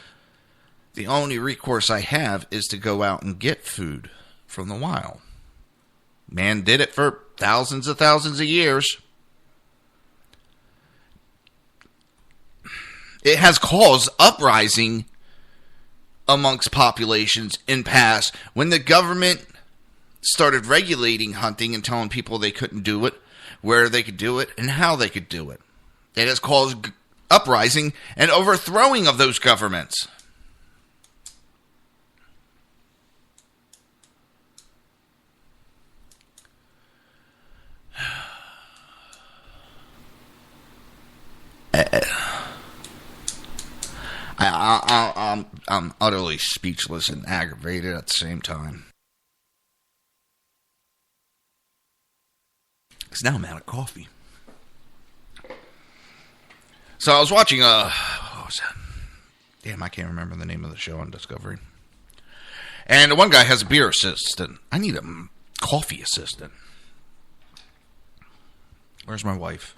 the only recourse I have is to go out and get food from the wild. Man did it for thousands of years. It has caused uprising amongst populations in past when the government started regulating hunting and telling people they couldn't do it, where they could do it, and how they could do it. It has caused uprising and overthrowing of those governments. I'm utterly speechless and aggravated at the same time. Because now I'm out of coffee. So I was watching, what was that? Damn, I can't remember the name of the show on Discovery. And the one guy has a beer assistant. I need a coffee assistant. Where's my wife?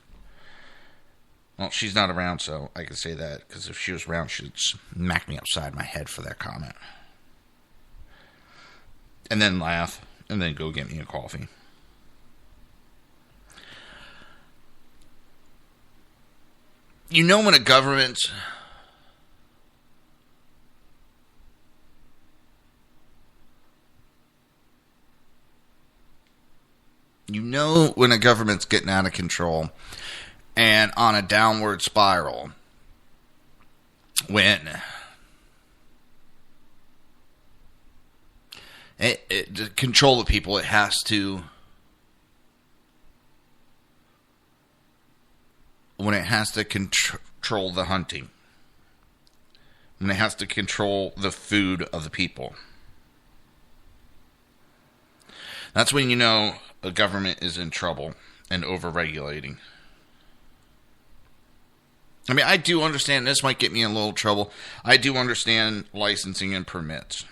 Well, she's not around, so I can say that. Because if she was around, she'd smack me upside my head for that comment. And then laugh. And then go get me a coffee. You know when a government You know when a government's getting out of control and on a downward spiral. When to control the people, it has to. When it has to control the hunting. When it has to control the food of the people. That's when you know a government is in trouble and overregulating. I mean, I do understand this might get me in a little trouble. I do understand licensing and permits.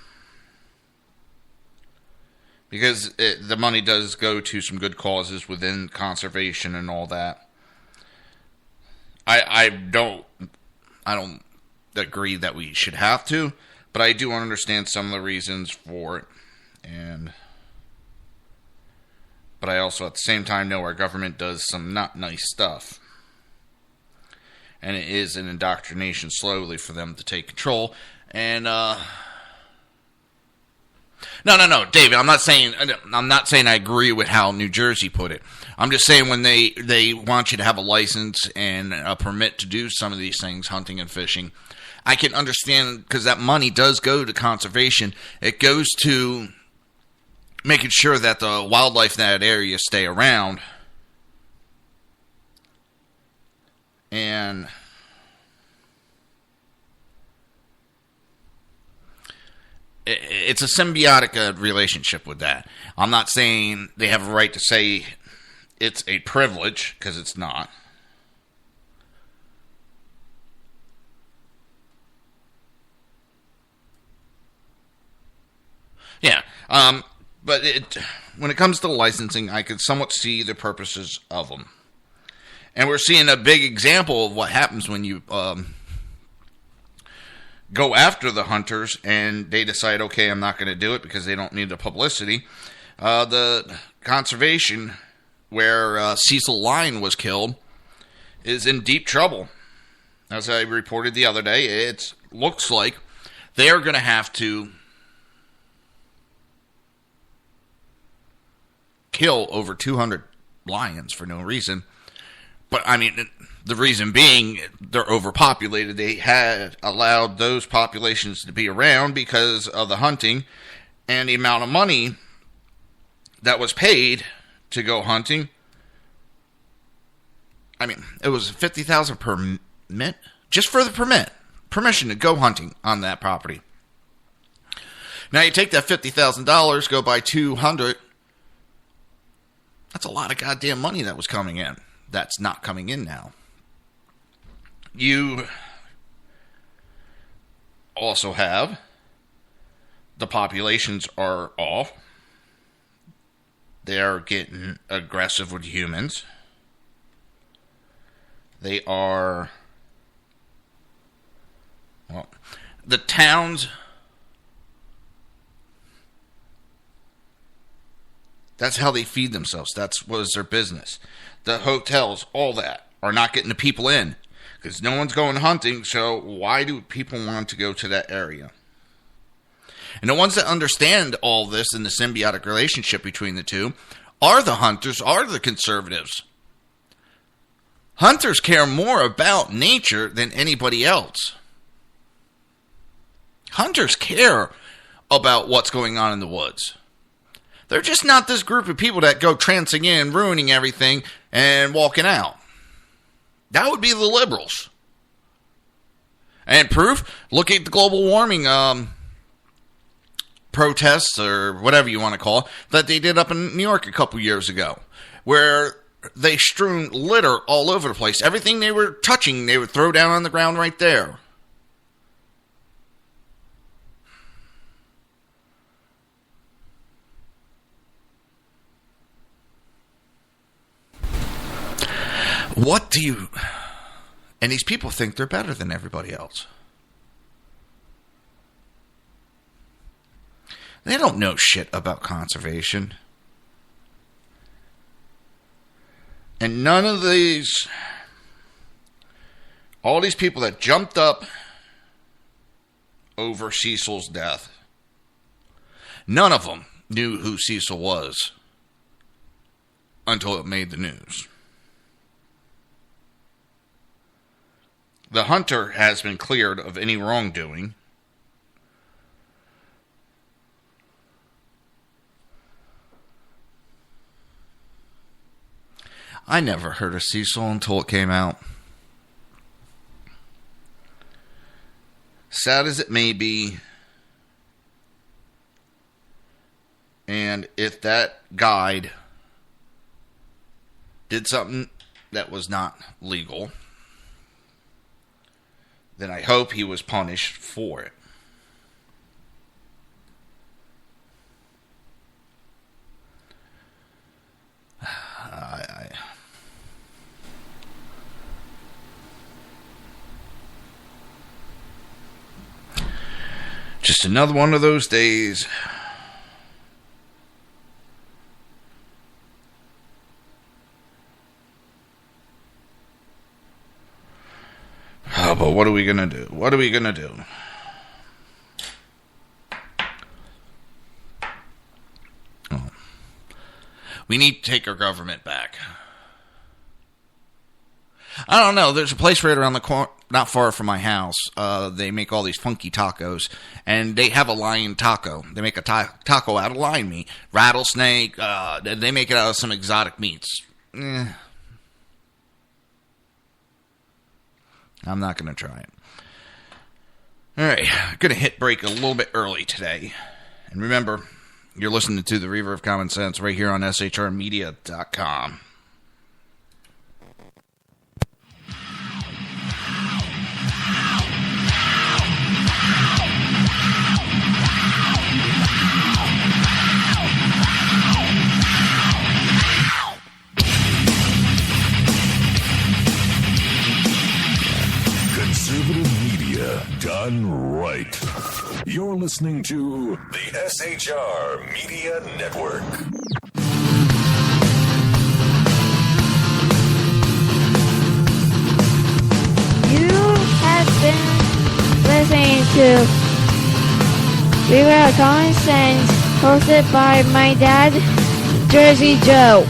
Because the money does go to some good causes within conservation and all that. I don't agree that we should have to, but I do understand some of the reasons for it. But I also at the same time know our government does some not nice stuff. And it is an indoctrination slowly for them to take control. And no, David, I'm not saying I agree with how New Jersey put it. I'm just saying when they want you to have a license and a permit to do some of these things, hunting and fishing, I can understand because that money does go to conservation. It goes to making sure that the wildlife in that area stay around. And it's a symbiotic relationship with that. I'm not saying they have a right to say it's a privilege, because it's not. Yeah, but when it comes to licensing, I can somewhat see the purposes of them. And we're seeing a big example of what happens when you go after the hunters and they decide, okay, I'm not going to do it because they don't need the publicity. The conservation where Cecil Line was killed is in deep trouble. As I reported the other day, it looks like they're going to have to kill over 200 lions for no reason. But, I mean, the reason being, they're overpopulated. They had allowed those populations to be around because of the hunting and the amount of money that was paid to go hunting. I mean, it was $50,000 per permit, just for the permission to go hunting on that property. Now, you take that $50,000, go buy 200. That's a lot of goddamn money that was coming in. That's not coming in now. You also have the populations are off. They are getting aggressive with humans. They are, well, the towns, that's how they feed themselves. That was their business. The hotels, all that, are not getting the people in because no one's going hunting, so why do people want to go to that area? And the ones that understand all this and the symbiotic relationship between the two are the hunters, are the conservatives. Hunters care more about nature than anybody else. Hunters care about what's going on in the woods. They're just not this group of people that go trancing in, ruining everything, and walking out. That would be the liberals. And proof, look at the global warming protests, or whatever you want to call it, that they did up in New York a couple years ago, where they strewn litter all over the place. Everything they were touching, they would throw down on the ground right there. What do you... And these people think they're better than everybody else. They don't know shit about conservation. And none of these... all these people that jumped up over Cecil's death, none of them knew who Cecil was. until it made the news. The hunter has been cleared of any wrongdoing. I never heard of Cecil until it came out. Sad as it may be, and if that guide did something that was not legal, then I hope he was punished for it. Just another one of those days. Oh, but what are we going to do? What are we going to do? Oh. We need to take our government back. I don't know. There's a place right around the corner, not far from my house. They make all these funky tacos, and they have a lion taco. They make a taco out of lion meat, rattlesnake. They make it out of some exotic meats. I'm not going to try it. All right, going to hit break a little bit early today. And remember, you're listening to the Reaver of Common Sense right here on shrmedia.com. Conservative media done right. You're listening to the SHR Media Network. You have been listening to Reaver of Common Sense, hosted by my dad, Jersey Joe.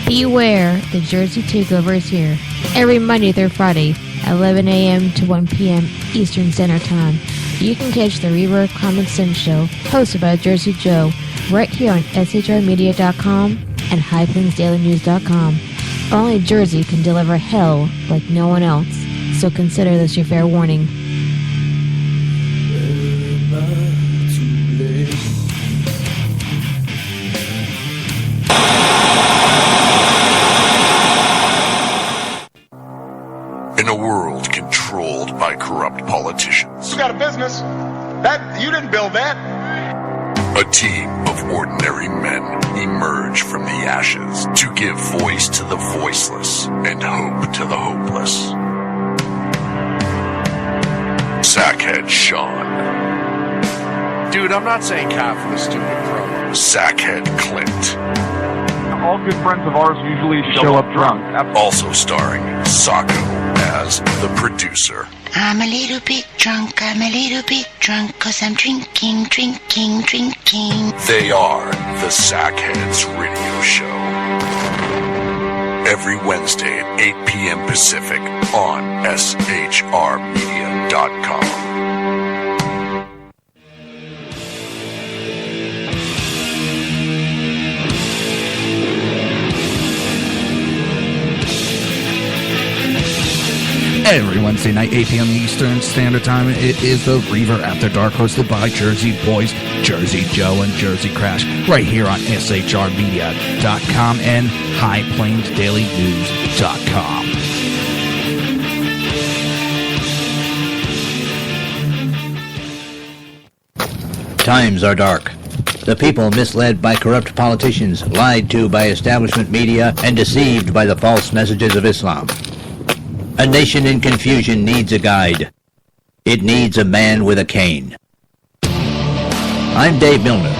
Beware, the Jersey Takeover is here. Every Monday through Friday, 11 a.m. to 1 p.m. Eastern Standard Time. You can catch the Reaver Common Sense Show, hosted by Jersey Joe, right here on shrmedia.com and highplainsdailynews.com. Only Jersey can deliver hell like no one else, so consider this your fair warning. In a world controlled by corrupt politicians, You got a business. That you didn't build that. a team of ordinary men emerge from the ashes to give voice to the voiceless and hope to the hopeless. Sackhead Sean. Dude, I'm not saying half of the stupid pro. Sackhead Clint. All good friends of ours usually show up drunk. Also starring Sacco as the producer. I'm a little bit drunk, 'cause I'm drinking. They are the Sackheads Radio Show. Every Wednesday at 8 p.m. Pacific on shrmedia.com. Every Wednesday night, 8 p.m. Eastern Standard Time, it is the Reaver After Dark, hosted by Jersey Boys, Jersey Joe, and Jersey Crash, right here on shrmedia.com and highplainsdailynews.com. Times are dark. The people misled by corrupt politicians, lied to by establishment media, and deceived by the false messages of Islam. A nation in confusion needs a guide. It needs a man with a cane. I'm Dave Milner.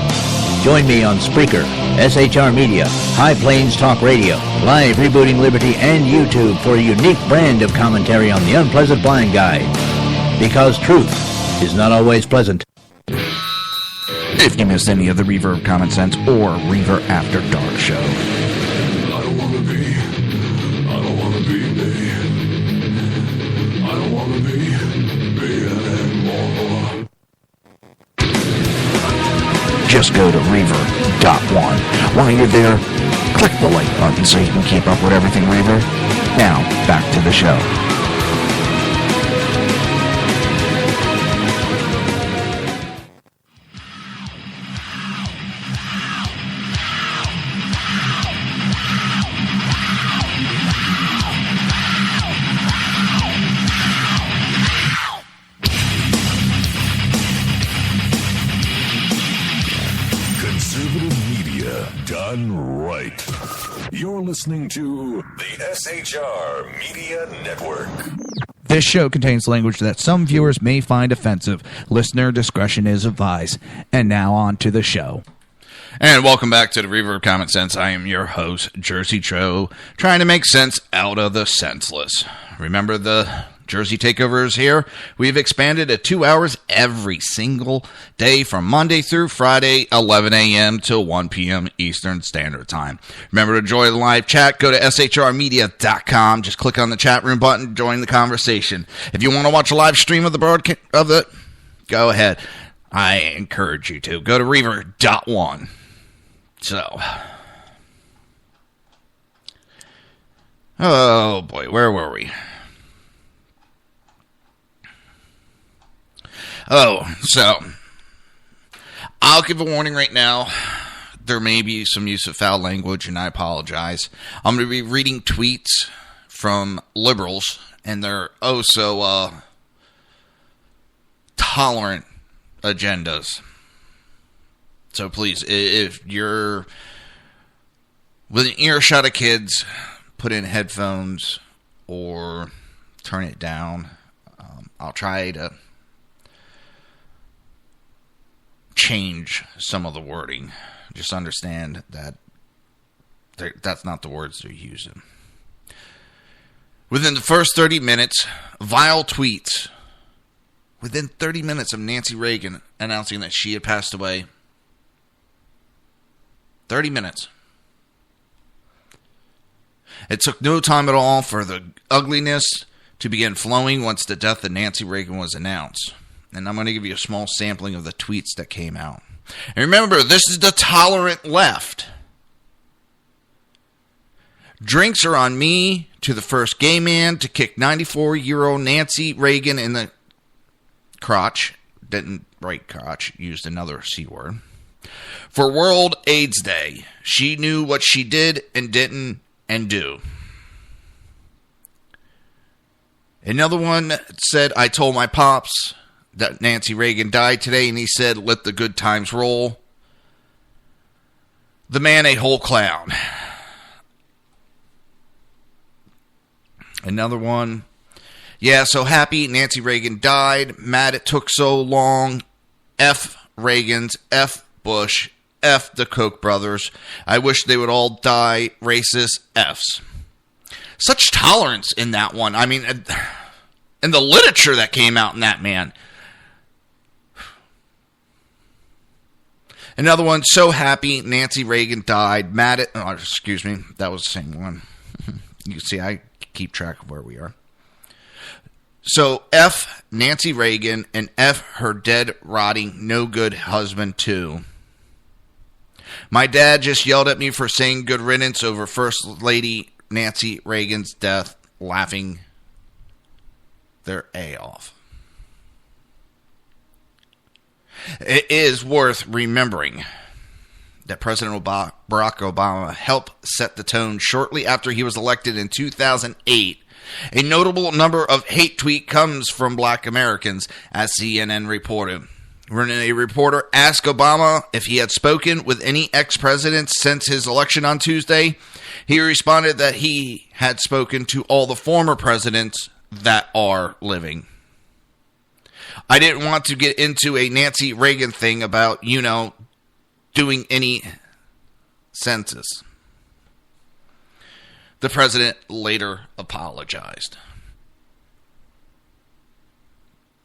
Join me on Spreaker SHR Media, High Plains Talk Radio, Live Rebooting Liberty, and YouTube for a unique brand of commentary on the unpleasant blind guide. Because truth is not always pleasant. If you missed any of the Reaver Common Sense or Reaver After Dark show, just go to Reaver.1. While you're there, click the like button so you can keep up with everything Reaver. Now, back to the show. You're listening to the SHR Media Network. This show contains language that some viewers may find offensive. Listener discretion is advised. And now on to the show. And welcome back to the Reaver of Common Sense. I am your host, Jersey Joe, trying to make sense out of the senseless. Remember the Jersey Takeover is here. We've expanded to 2 hours every single day from Monday through Friday, 11 a.m. to 1 p.m. Eastern Standard Time. Remember to join the live chat. Go to shrmedia.com. Just click on the chat room button. Join the conversation. If you want to watch a live stream of the broadcast, go ahead. I encourage you to. Go to Reaver.1. So, oh boy, where were we? Oh, so, I'll give a warning right now. There may be some use of foul language, and I apologize. I'm going to be reading tweets from liberals, and they're tolerant agendas. So please, if you're within earshot of kids, put in headphones or turn it down. I'll try to change some of the wording. Just understand that that's not the words they're using. Within the first 30 minutes, vile tweets. Within 30 minutes of Nancy Reagan announcing that she had passed away. 30 minutes. It took no time at all for the ugliness to begin flowing once the death of Nancy Reagan was announced. And I'm going to give you a small sampling of the tweets that came out. And remember, this is the tolerant left. Drinks are on me to the first gay man to kick 94-year-old Nancy Reagan in the crotch. Didn't write crotch, used another C word. For World AIDS Day, she knew what she did and didn't and do. Another one said, I told my pops that Nancy Reagan died today, and he said, let the good times roll. The man a whole clown. Another one. Yeah, so happy Nancy Reagan died. Mad it took so long. F Reagans, F Bush, F the Koch brothers. I wish they would all die. Racist Fs. Such tolerance in that one. I mean, and the literature that came out in that, man. Another one, so happy Nancy Reagan died. Mad at, oh, excuse me, that was the same one. You can see I keep track of where we are. So F Nancy Reagan and F her dead, rotting, no good husband too. My dad just yelled at me for saying good riddance over First Lady Nancy Reagan's death, laughing their A off. It is worth remembering that President Barack Obama helped set the tone shortly after he was elected in 2008. A notable number of hate tweets comes from black Americans, as CNN reported. When a reporter asked Obama if he had spoken with any ex-presidents since his election on Tuesday, he responded that he had spoken to all the former presidents that are living. I didn't want to get into a Nancy Reagan thing about, doing any census. The president later apologized.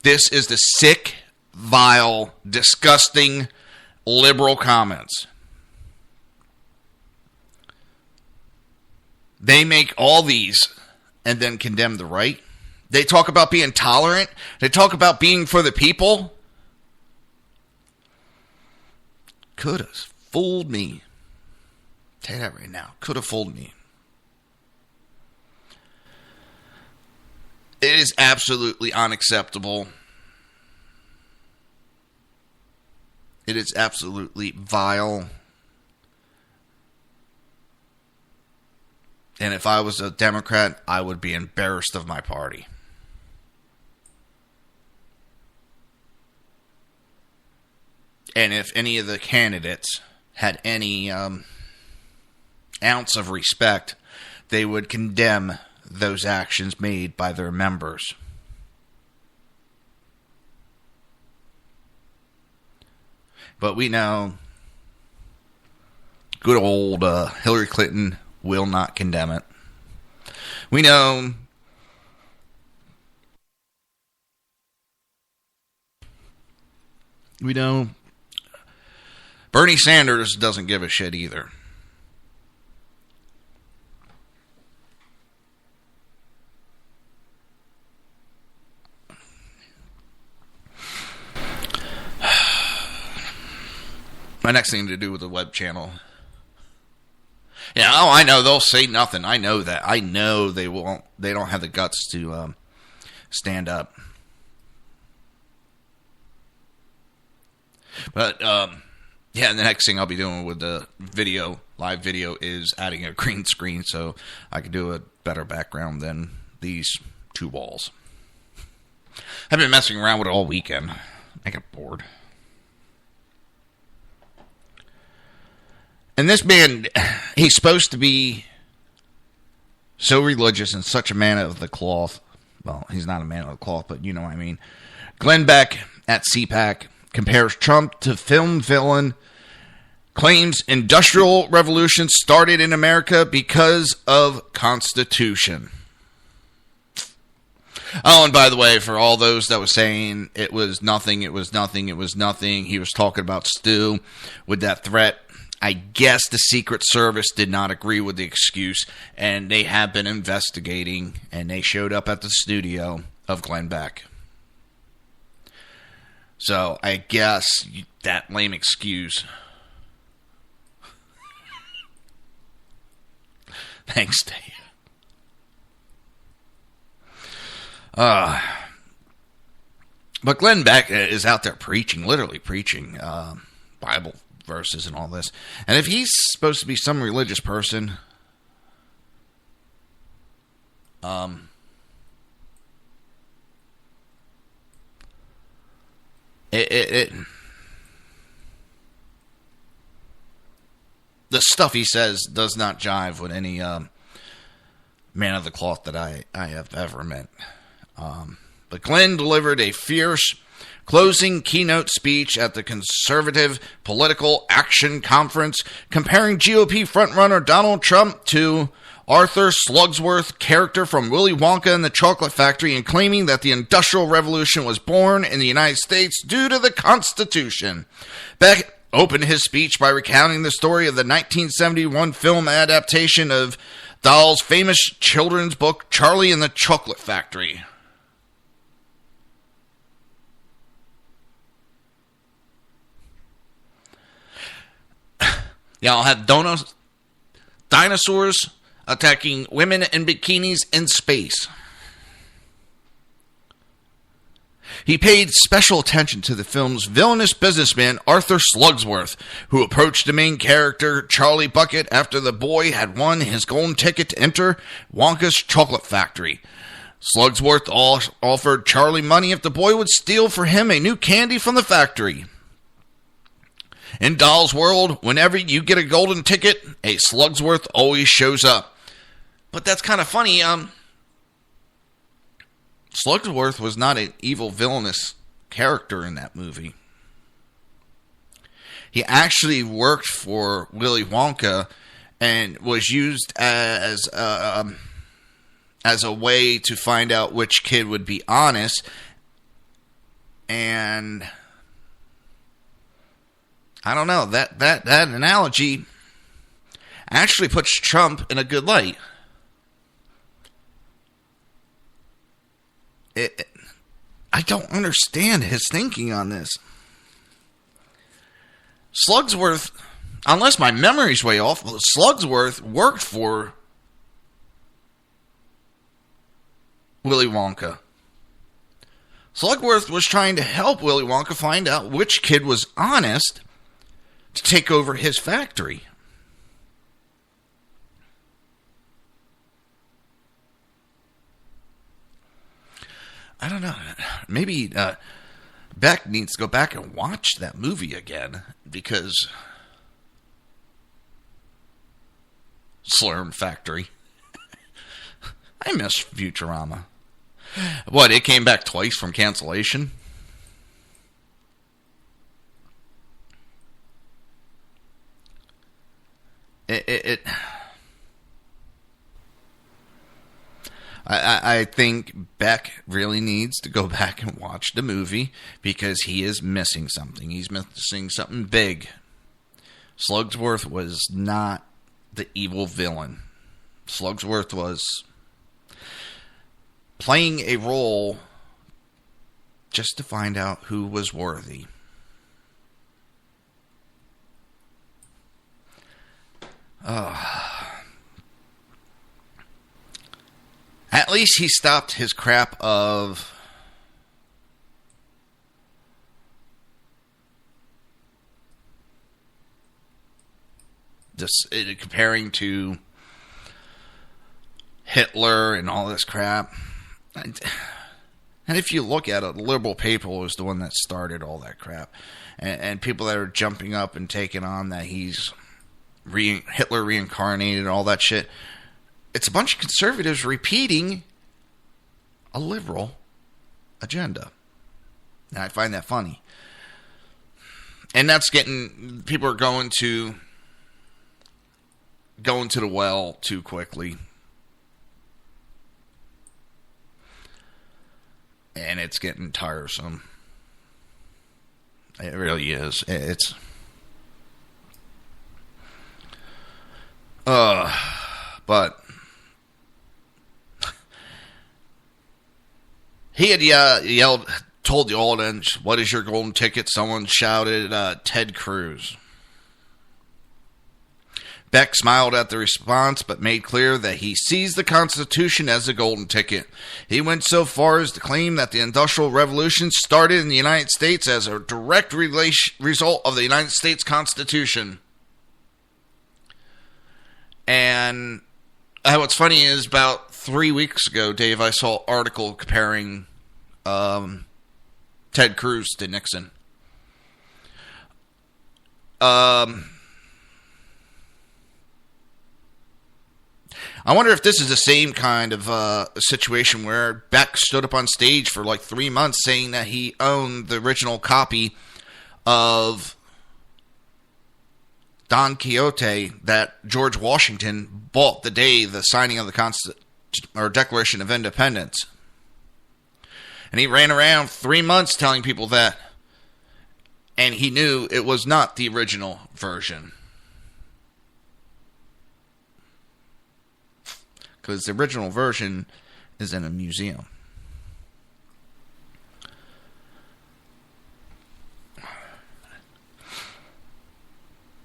This is the sick, vile, disgusting liberal comments. They make all these and then condemn the right. They talk about being tolerant. They talk about being for the people. Could have fooled me. Tell you that right now. Could have fooled me. It is absolutely unacceptable. It is absolutely vile. And if I was a Democrat, I would be embarrassed of my party. And if any of the candidates had any ounce of respect, they would condemn those actions made by their members. But we know good old Hillary Clinton will not condemn it. We know Bernie Sanders doesn't give a shit either. My next thing to do with the web channel. Yeah, oh, I know they'll say nothing. I know that. I know they won't. They don't have the guts to stand up. But yeah, the next thing I'll be doing with the video, live video, is adding a green screen so I can do a better background than these two walls. I've been messing around with it all weekend. I get bored. And this man, he's supposed to be so religious and such a man of the cloth. Well, he's not a man of the cloth, but you know what I mean. Glenn Beck at CPAC compares Trump to film villain, claims Industrial Revolution started in America because of Constitution. Oh, and by the way, for all those that was saying it was nothing, he was talking about Stu with that threat. I guess the Secret Service did not agree with the excuse, and they have been investigating, and they showed up at the studio of Glenn Beck. So I guess that lame excuse. Thanks, Dave. But Glenn Beck is out there preaching, literally preaching Bible verses and all this. And if he's supposed to be some religious person, the stuff he says does not jive with any man of the cloth that I have ever met. But Glenn delivered a fierce closing keynote speech at the Conservative Political Action Conference, comparing GOP frontrunner Donald Trump to Arthur Slugsworth, character from Willy Wonka and the Chocolate Factory, and claiming that the Industrial Revolution was born in the United States due to the Constitution. Beck opened his speech by recounting the story of the 1971 film adaptation of Dahl's famous children's book, Charlie and the Chocolate Factory. Yeah, I'll have dinosaurs attacking women in bikinis in space. He paid special attention to the film's villainous businessman, Arthur Slugsworth, who approached the main character, Charlie Bucket, after the boy had won his golden ticket to enter Wonka's Chocolate Factory. Slugsworth offered Charlie money if the boy would steal for him a new candy from the factory. In Dahl's world, whenever you get a golden ticket, a Slugsworth always shows up. But that's kind of funny. Slugsworth was not an evil, villainous character in that movie. He actually worked for Willy Wonka and was used as a way to find out which kid would be honest. And I don't know, that analogy actually puts Trump in a good light. I don't understand his thinking on this. Slugsworth, unless my memory's way off, Slugsworth worked for Willy Wonka. Slugworth was trying to help Willy Wonka find out which kid was honest to take over his factory. I don't know. Maybe Beck needs to go back and watch that movie again, because Slurm Factory. I miss Futurama. What, it came back twice from cancellation? I think Beck really needs to go back and watch the movie, because he is missing something. He's missing something big. Slugsworth was not the evil villain. Slugsworth was playing a role just to find out who was worthy. At least he stopped his crap of this, comparing to Hitler and all this crap. And if you look at it, the liberal paper was the one that started all that crap. And people that are jumping up and taking on that he's Hitler reincarnated and all that shit. It's a bunch of conservatives repeating a liberal agenda. And I find that funny. And that's getting, people are going to the well too quickly. And it's getting tiresome. It really is. It's but he had yelled, told the audience, "What is your golden ticket?" Someone shouted, "Ted Cruz." Beck smiled at the response, but made clear that he sees the Constitution as a golden ticket. He went so far as to claim that the Industrial Revolution started in the United States as a direct result of the United States Constitution. And what's funny is, about 3 weeks ago, Dave, I saw an article comparing Ted Cruz to Nixon. I wonder if this is the same kind of situation where Beck stood up on stage for like 3 months saying that he owned the original copy of Don Quixote that George Washington bought the day the signing of the Declaration of Independence. And he ran around 3 months telling people that, and he knew it was not the original version. Because the original version is in a museum.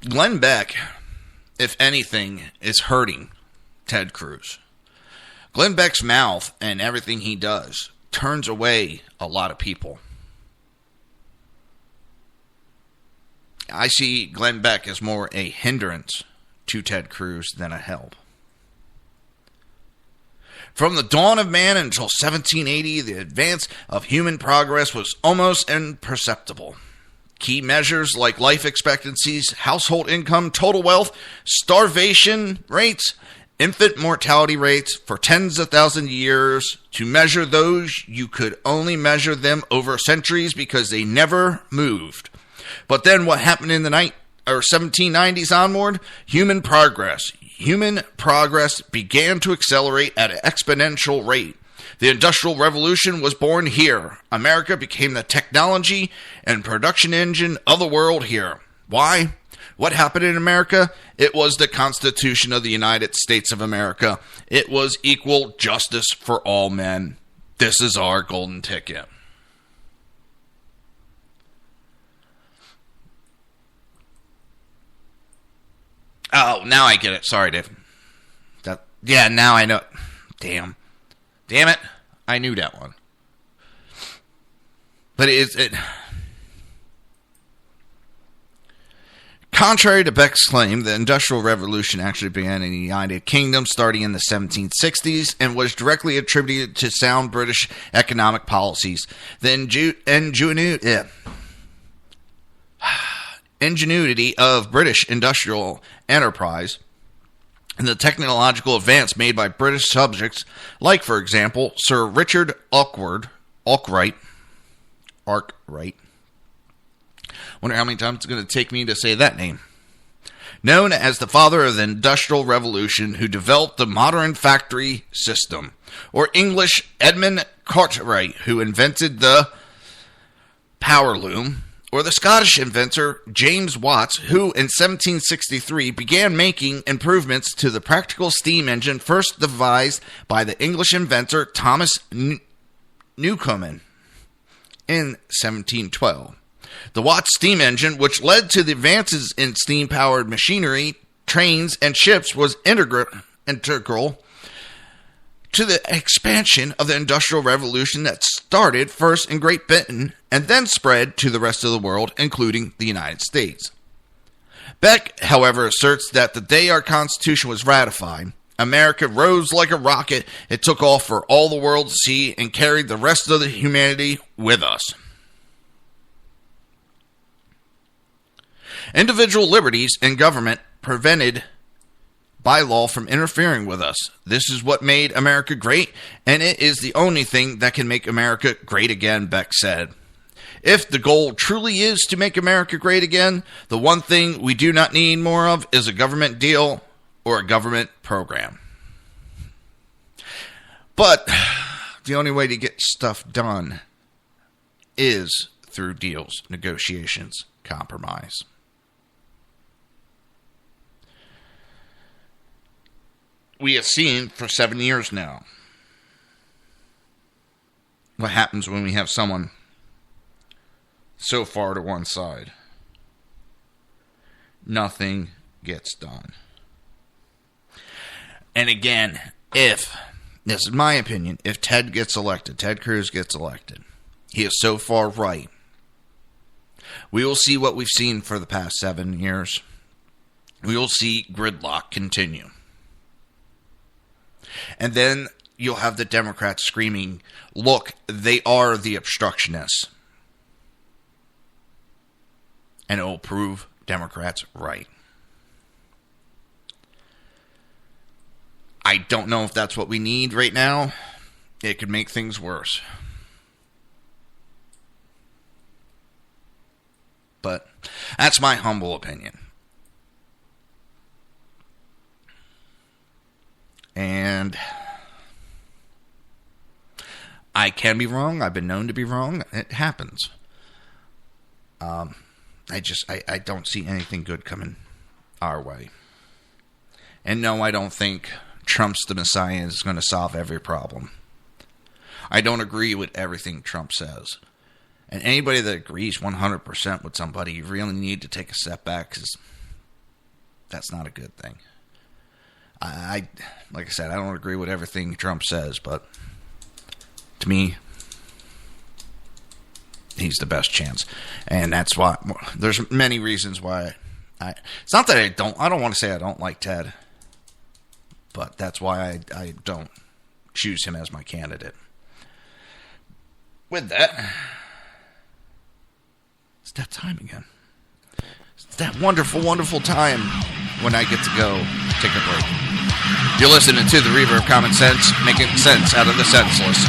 Glenn Beck, if anything, is hurting Ted Cruz. Glenn Beck's mouth and everything he does turns away a lot of people. I see Glenn Beck as more a hindrance to Ted Cruz than a help. From the dawn of man until 1780, the advance of human progress was almost imperceptible. Key measures like life expectancies, household income, total wealth, starvation rates, infant mortality rates for tens of thousands of years, to measure those, you could only measure them over centuries because they never moved. But then what happened in the 1790s onward, human progress began to accelerate at an exponential rate. The Industrial Revolution was born here. America became the technology and production engine of the world here. Why? What happened in America? It was the Constitution of the United States of America. It was equal justice for all men. This is our golden ticket. Oh, now I get it. Sorry, Dave. Now I know. Damn it. I knew that one. But it contrary to Beck's claim, the Industrial Revolution actually began in the United Kingdom starting in the 1760s and was directly attributed to sound British economic policies. The ingenuity of British industrial enterprise and the technological advance made by British subjects, like, for example, Sir Richard Arkwright. Wonder how many times it's going to take me to say that name. Known as the father of the Industrial Revolution, who developed the modern factory system. Or English Edmund Cartwright, who invented the power loom. Or the Scottish inventor James Watt, who in 1763 began making improvements to the practical steam engine first devised by the English inventor Thomas Newcomen in 1712. The Watt steam engine, which led to the advances in steam-powered machinery, trains, and ships, was integral to the expansion of the Industrial Revolution that started first in Great Britain and then spread to the rest of the world, including the United States. Beck, however, asserts that the day our Constitution was ratified, America rose like a rocket. It took off for all the world to see and carried the rest of the humanity with us. Individual liberties and government prevented by law from interfering with us. This is what made America great, and it is the only thing that can make America great again, Beck said. If the goal truly is to make America great again, the one thing we do not need more of is a government deal or a government program. But the only way to get stuff done is through deals, negotiations, compromise. We have seen for 7 years now what happens when we have someone so far to one side. Nothing gets done. And again, this is my opinion, if Ted Cruz gets elected, he is so far right. We will see what we've seen for the past 7 years. We will see gridlock continue. And then you'll have the Democrats screaming, look, they are the obstructionists. And it will prove Democrats right. I don't know if that's what we need right now. It could make things worse. But that's my humble opinion. And I can be wrong. I've been known to be wrong. It happens. I don't see anything good coming our way. And no, I don't think Trump's the Messiah is going to solve every problem. I don't agree with everything Trump says. And anybody that agrees 100% with somebody, you really need to take a step back, because that's not a good thing. Like I said, I don't agree with everything Trump says, but to me, he's the best chance. And that's why there's many reasons why it's not that I don't want to say I don't like Ted, but that's why I don't choose him as my candidate. With that, it's that time again. It's that wonderful, wonderful time when I get to go take a break. You're listening to the Reaver of Common Sense, making sense out of the senseless.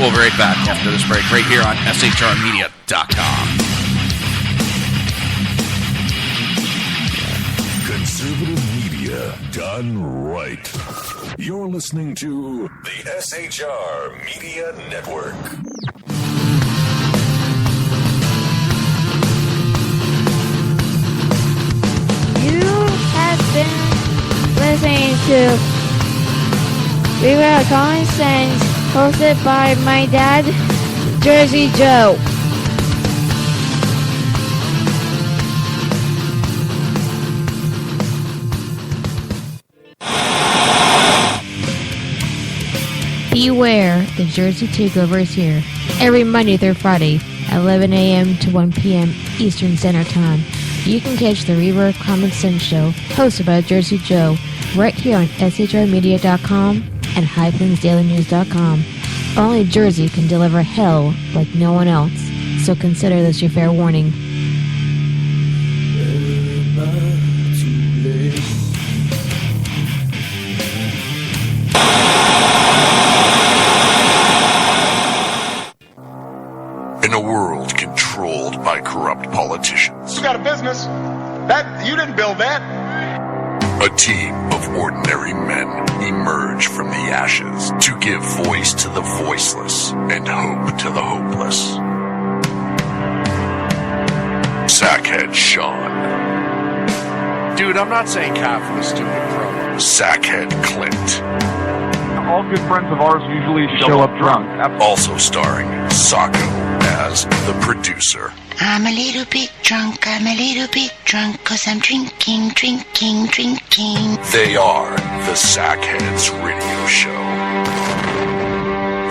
We'll be right back after this break, right here on shrmedia.com. Media done right. You're listening to the SHR Media Network. You have been listening to Reaver Common Sense, hosted by my dad, Jersey Joe. Beware, the Jersey Takeover is here. Every Monday through Friday, 11 a.m. to 1 p.m. Eastern Standard Time. You can catch the Reaver Common Sense Show, hosted by Jersey Joe, right here on shrmedia.com and highplainsdailynews.com. Only Jersey can deliver hell like no one else, so consider this your fair warning. In a world controlled by corrupt politicians, You got a business. That you didn't build that. a team of ordinary men emerge from the ashes to give voice to the voiceless and hope to the hopeless. Sackhead Sean. Dude, I'm not saying capital, stupid pro. Sackhead Clint. All good friends of ours usually show up drunk. Also starring Sacco as the producer. I'm a little bit drunk, cause I'm drinking. They are the Sackheads Radio Show.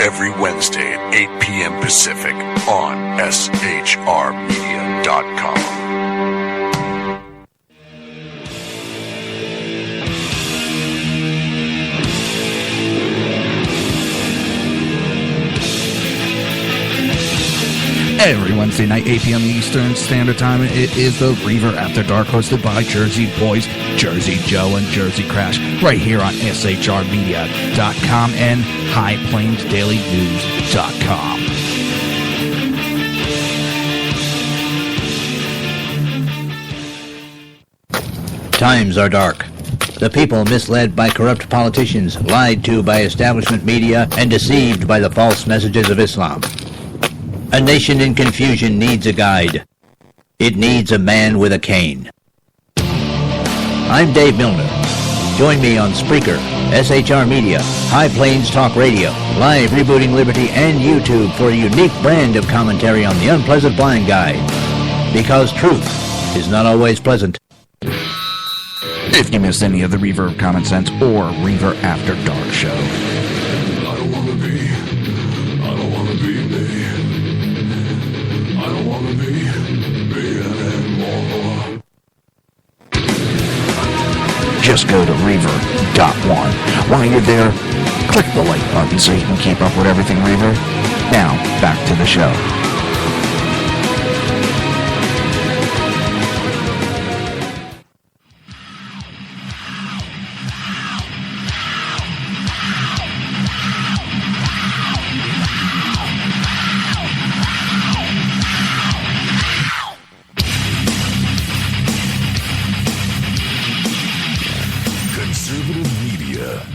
Every Wednesday at 8 p.m. Pacific on shrmedia.com. Every Wednesday night, 8 p.m. Eastern Standard Time, it is the Reaver After Dark, hosted by Jersey Boys, Jersey Joe and Jersey Crash, right here on shrmedia.com and highplainsdailynews.com. Times are dark. The people misled by corrupt politicians, lied to by establishment media, and deceived by the false messages of Islam. A nation in confusion needs a guide. It needs a man with a cane. I'm Dave Milner. Join me on Spreaker, SHR Media, High Plains Talk Radio, Live Rebooting Liberty, and YouTube for a unique brand of commentary on the unpleasant blind guide. Because truth is not always pleasant. If you missed any of the Reaver of Common Sense or Reaver After Dark show, I don't wanna be me. I don't wanna be anymore. just go to Reaver.one. While you're there, click the like button so you can keep up with everything Reaver. Now, back to the show.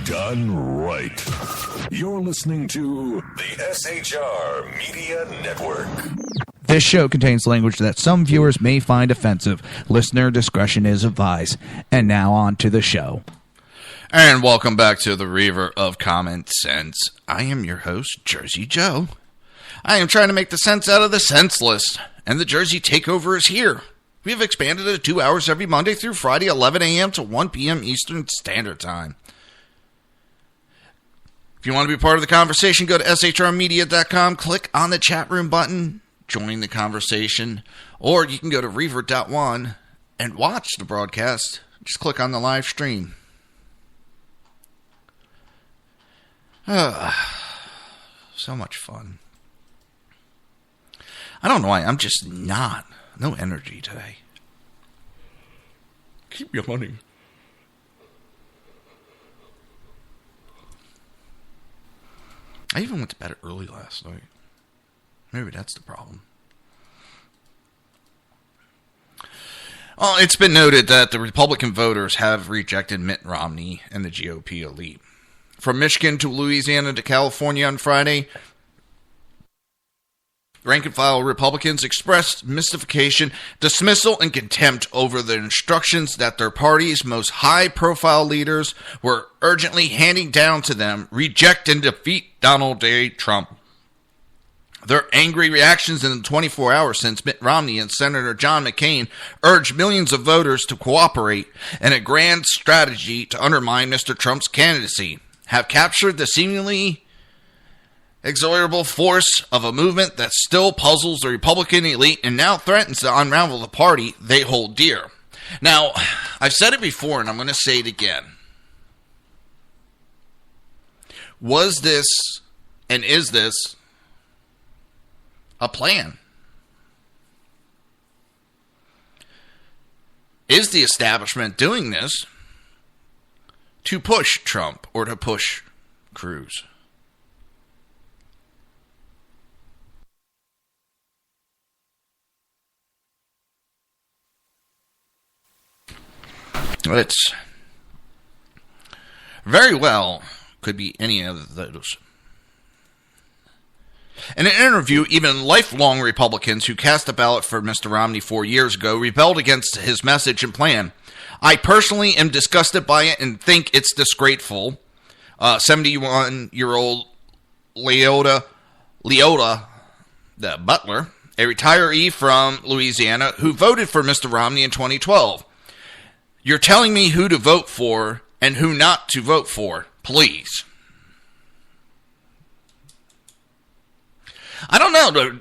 Done right. You're listening to the SHR Media Network. This show contains language that some viewers may find offensive. Listener discretion is advised. And now on to the show. And welcome back to the Reaver of Common Sense. I am your host, Jersey Joe. I am trying to make the sense out of the senseless, and the Jersey Takeover is here. We have expanded it to 2 hours every Monday through Friday, 11 a.m. to 1 p.m. Eastern Standard Time. If you want to be part of the conversation, go to shrmedia.com, click on the chat room button, join the conversation, or you can go to Reaver.one and watch the broadcast. Just click on the live stream. So much fun. I don't know why, I'm just no energy today. Keep yawning. I even went to bed early last night. Maybe that's the problem. Well, it's been noted that the Republican voters have rejected Mitt Romney and the GOP elite. From Michigan to Louisiana to California on Friday, rank-and-file Republicans expressed mystification, dismissal, and contempt over the instructions that their party's most high-profile leaders were urgently handing down to them: reject and defeat Donald J. Trump. Their angry reactions in the 24 hours since Mitt Romney and Senator John McCain urged millions of voters to cooperate in a grand strategy to undermine Mr. Trump's candidacy have captured the seemingly inexorable force of a movement that still puzzles the Republican elite and now threatens to unravel the party they hold dear. Now, I've said it before and I'm going to say it again. Was this and is this a plan? Is the establishment doing this to push Trump or to push Cruz? It's very well could be any of those. In an interview, even lifelong Republicans who cast a ballot for Mr. Romney 4 years ago rebelled against his message and plan. I personally am disgusted by it and think it's disgraceful. 71-year-old Leota, the butler, a retiree from Louisiana who voted for Mr. Romney in 2012. You're telling me who to vote for and who not to vote for, please. I don't know.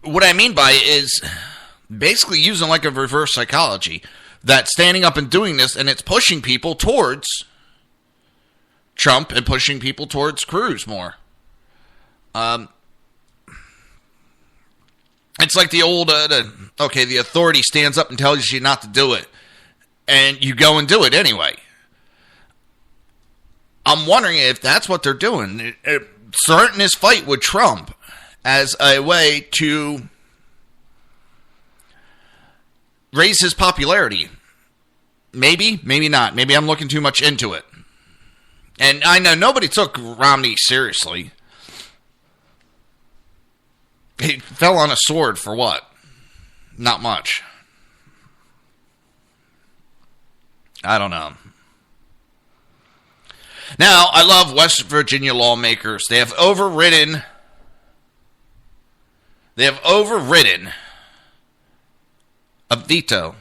What I mean by it is basically using like a reverse psychology. That standing up and doing this, and it's pushing people towards Trump and pushing people towards Cruz more. It's like the old, the authority stands up and tells you not to do it, and you go and do it anyway. I'm wondering if that's what they're doing. Starting this fight with Trump as a way to raise his popularity. Maybe, maybe not. Maybe I'm looking too much into it. And I know nobody took Romney seriously. He fell on a sword for what? Not much. I don't know. Now, I love West Virginia lawmakers. They have overridden a veto.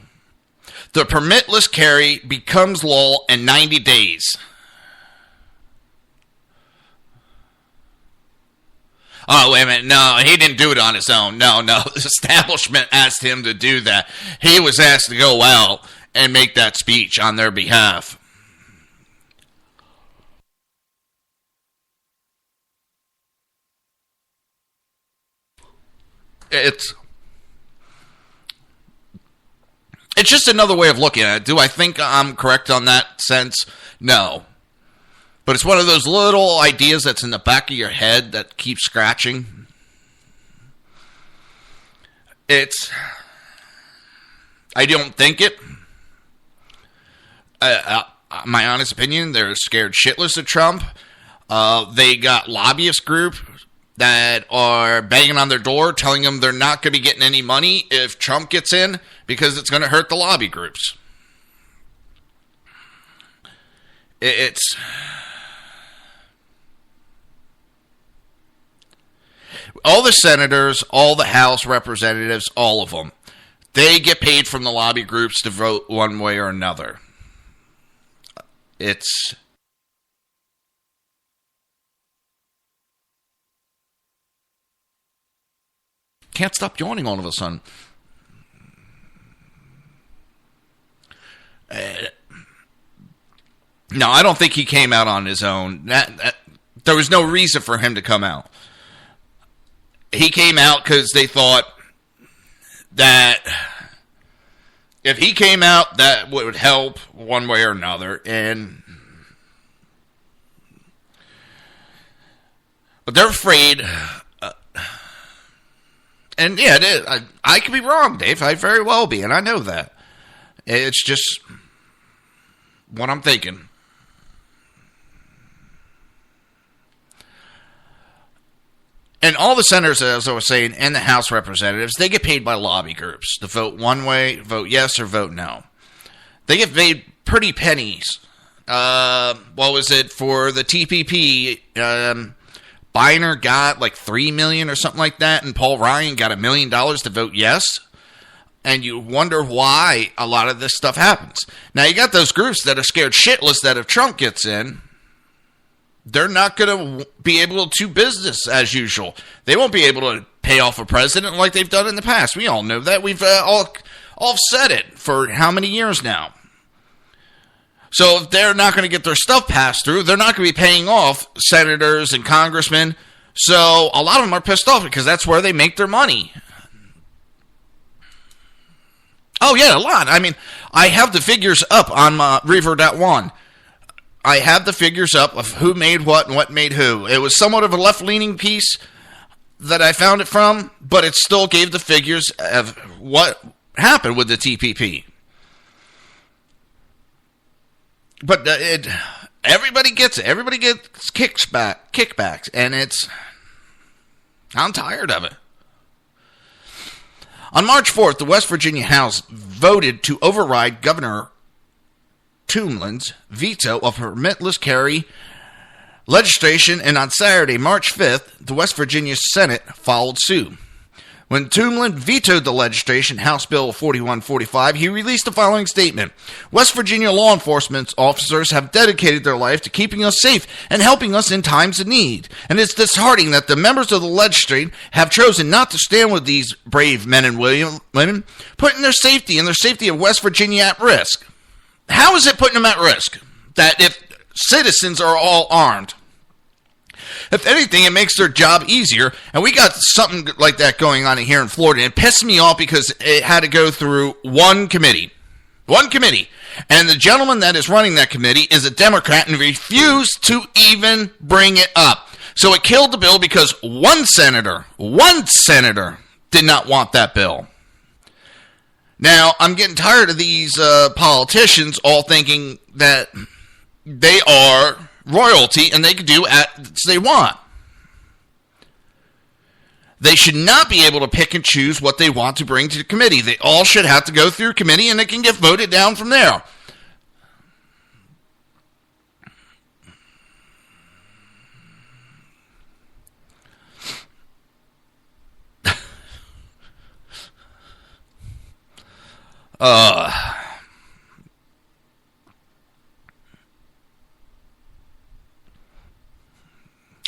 The permitless carry becomes law in 90 days. Oh, wait a minute. No, he didn't do it on his own. No. The establishment asked him to do that. He was asked to go out and make that speech on their behalf. It's just another way of looking at it. Do I think I'm correct on that sense? No. But it's one of those little ideas that's in the back of your head that keeps scratching. I don't think it. My honest opinion, they're scared shitless of Trump. They got lobbyist group that are banging on their door telling them they're not going to be getting any money if Trump gets in because it's going to hurt the lobby groups. It's all the senators, all the House representatives, all of them, they get paid from the lobby groups to vote one way or another. It's can't stop yawning all of a sudden. No, I don't think he came out on his own. There was no reason for him to come out. He came out because they thought that if he came out, that would help one way or another. But they're afraid. And yeah, I could be wrong, Dave. I very well be, and I know that. It's just what I'm thinking. And all the senators, as I was saying, and the House representatives, they get paid by lobby groups to vote one way, vote yes, or vote no. They get paid pretty pennies. What was it for the TPP? Biner got like $3 million or something like that, and Paul Ryan got $1 million to vote yes. And you wonder why a lot of this stuff happens. Now, you got those groups that are scared shitless that if Trump gets in, they're not going to be able to do business as usual. They won't be able to pay off a president like they've done in the past. We all know that. We've all said it for how many years now. So if they're not going to get their stuff passed through, they're not going to be paying off senators and congressmen. So a lot of them are pissed off because that's where they make their money. Oh, yeah, a lot. I mean, I have the figures up on Reaver.1. I have the figures up of who made what and what made who. It was somewhat of a left-leaning piece that I found it from, but it still gave the figures of what happened with the TPP. But everybody gets it. Everybody gets kickbacks, and I'm tired of it. On March 4th, the West Virginia House voted to override Governor Tumlin's veto of permitless carry legislation, and on Saturday, March 5th, the West Virginia Senate followed suit. When Tumlin vetoed the legislation, House Bill 4145, he released the following statement. West Virginia law enforcement officers have dedicated their life to keeping us safe and helping us in times of need. And it's disheartening that the members of the legislature have chosen not to stand with these brave men and women, putting their safety and the safety of West Virginia at risk. How is it putting them at risk? That if citizens are all armed. If anything, it makes their job easier. And we got something like that going on here in Florida. And it pissed me off because it had to go through one committee. One committee. And the gentleman that is running that committee is a Democrat and refused to even bring it up. So it killed the bill because one senator did not want that bill. Now, I'm getting tired of these politicians all thinking that they are royalty and they can do as they want. They should not be able to pick and choose what they want to bring to the committee. They all should have to go through committee and it can get voted down from there.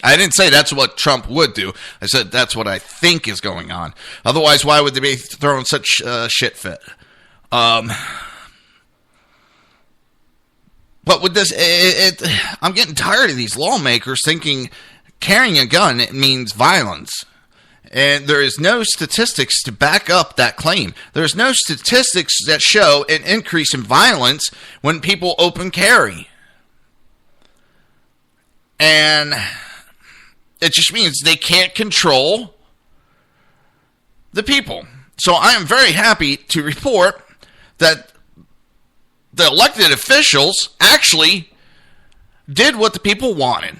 I didn't say that's what Trump would do. I said that's what I think is going on. Otherwise, why would they be throwing such shit fit? But with this, I'm getting tired of these lawmakers thinking carrying a gun means violence. And there is no statistics to back up that claim. There's no statistics that show an increase in violence when people open carry. And it just means they can't control the people. So I am very happy to report that the elected officials actually did what the people wanted.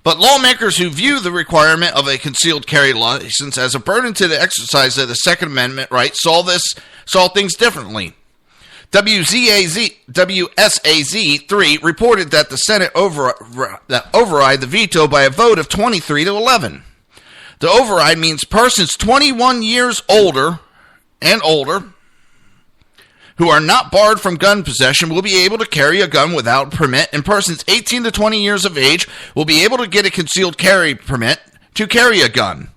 But lawmakers who view the requirement of a concealed carry license as a burden to the exercise of the Second Amendment right saw things differently. WSAZ-3 reported that the Senate override the veto by a vote of 23-11. The override means persons 21 years older and older who are not barred from gun possession will be able to carry a gun without a permit, and persons 18 to 20 years of age will be able to get a concealed carry permit to carry a gun.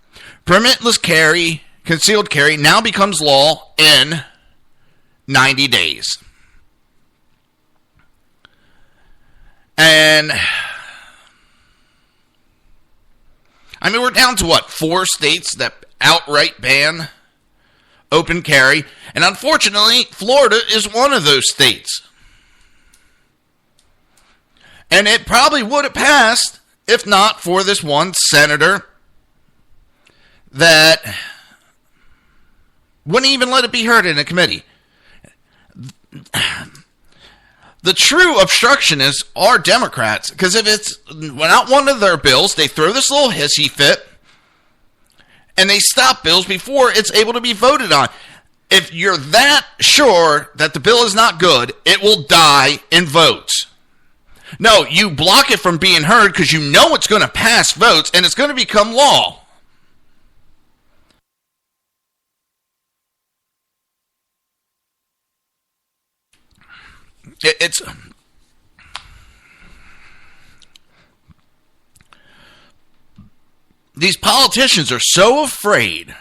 Permitless carry, concealed carry, now becomes law in 90 days. And I mean, we're down to what, 4 states that outright ban open carry, and unfortunately, Florida is one of those states. And it probably would have passed if not for this one senator that Wouldn't even let it be heard in a committee. The true obstructionists are Democrats, because if it's not one of their bills, they throw this little hissy fit, and they stop bills before it's able to be voted on. If you're that sure that the bill is not good, it will die in votes. No, you block it from being heard because you know it's going to pass votes and it's going to become law. It's these politicians are so afraid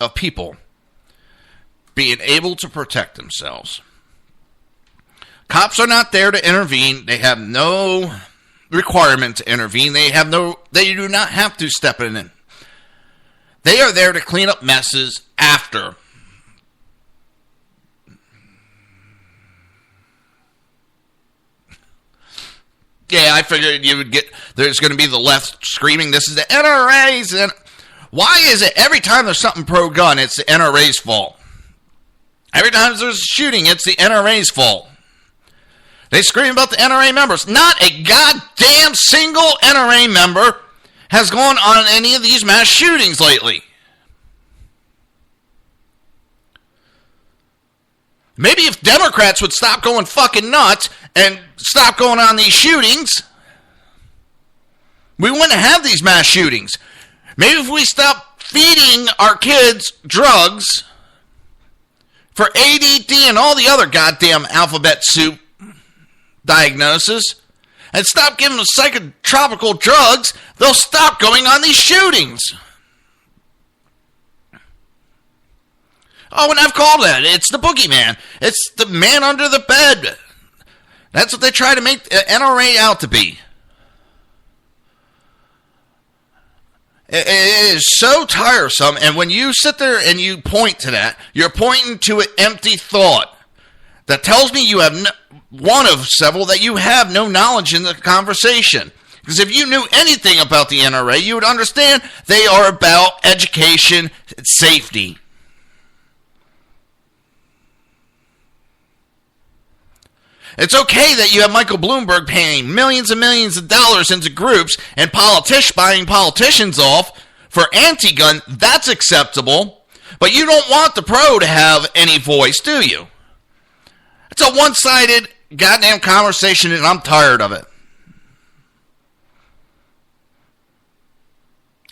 of people being able to protect themselves. Cops are not there to intervene. They have no requirement to intervene. They do not have to step in. They are there to clean up messes after. Yeah, I figured you would get, there's going to be the left screaming, this is the NRA's. And why is it every time there's something pro-gun, it's the NRA's fault? Every time there's a shooting, it's the NRA's fault. They scream about the NRA members. Not a goddamn single NRA member has gone on any of these mass shootings lately. Maybe if Democrats would stop going fucking nuts and stop going on these shootings, we wouldn't have these mass shootings. Maybe if we stop feeding our kids drugs for ADD and all the other goddamn alphabet soup diagnosis and stop giving them psychotropical drugs, they'll stop going on these shootings. Oh, and I've called it. It's the boogeyman. It's the man under the bed. That's what they try to make NRA out to be. It is so tiresome, and when you sit there and you point to that, you're pointing to an empty thought that tells me you have one of several that you have no knowledge in the conversation. Because if you knew anything about the NRA, you would understand they are about education and safety. It's okay that you have Michael Bloomberg paying millions and millions of dollars into groups and buying politicians off for anti-gun. That's acceptable. But you don't want the pro to have any voice, do you? It's a one-sided goddamn conversation, and I'm tired of it.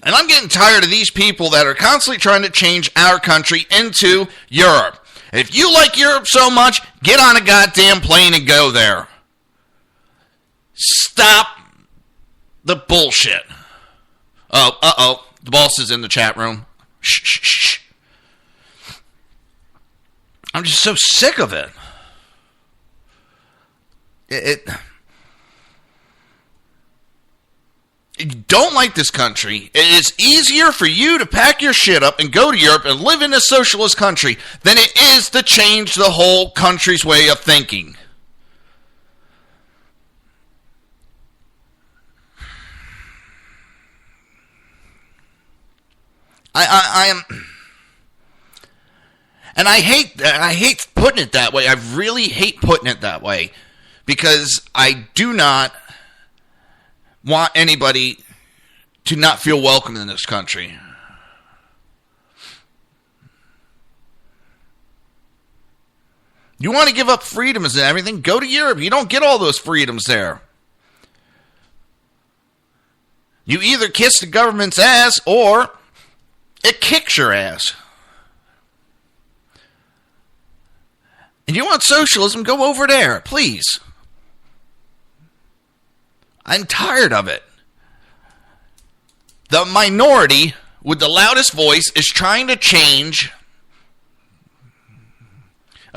And I'm getting tired of these people that are constantly trying to change our country into Europe. If you like Europe so much, get on a goddamn plane and go there. Stop the bullshit. Oh, the boss is in the chat room. Shh. I'm just so sick of it. You don't like this country. It is easier for you to pack your shit up and go to Europe and live in a socialist country than it is to change the whole country's way of thinking. I am, and I hate putting it that way. I really hate putting it that way because I do not want anybody to not feel welcome in this country. You want to give up freedoms and everything? Go to Europe. You don't get all those freedoms there. You either kiss the government's ass or it kicks your ass. And you want socialism? Go over there, please. I'm tired of it. The minority with the loudest voice is trying to change.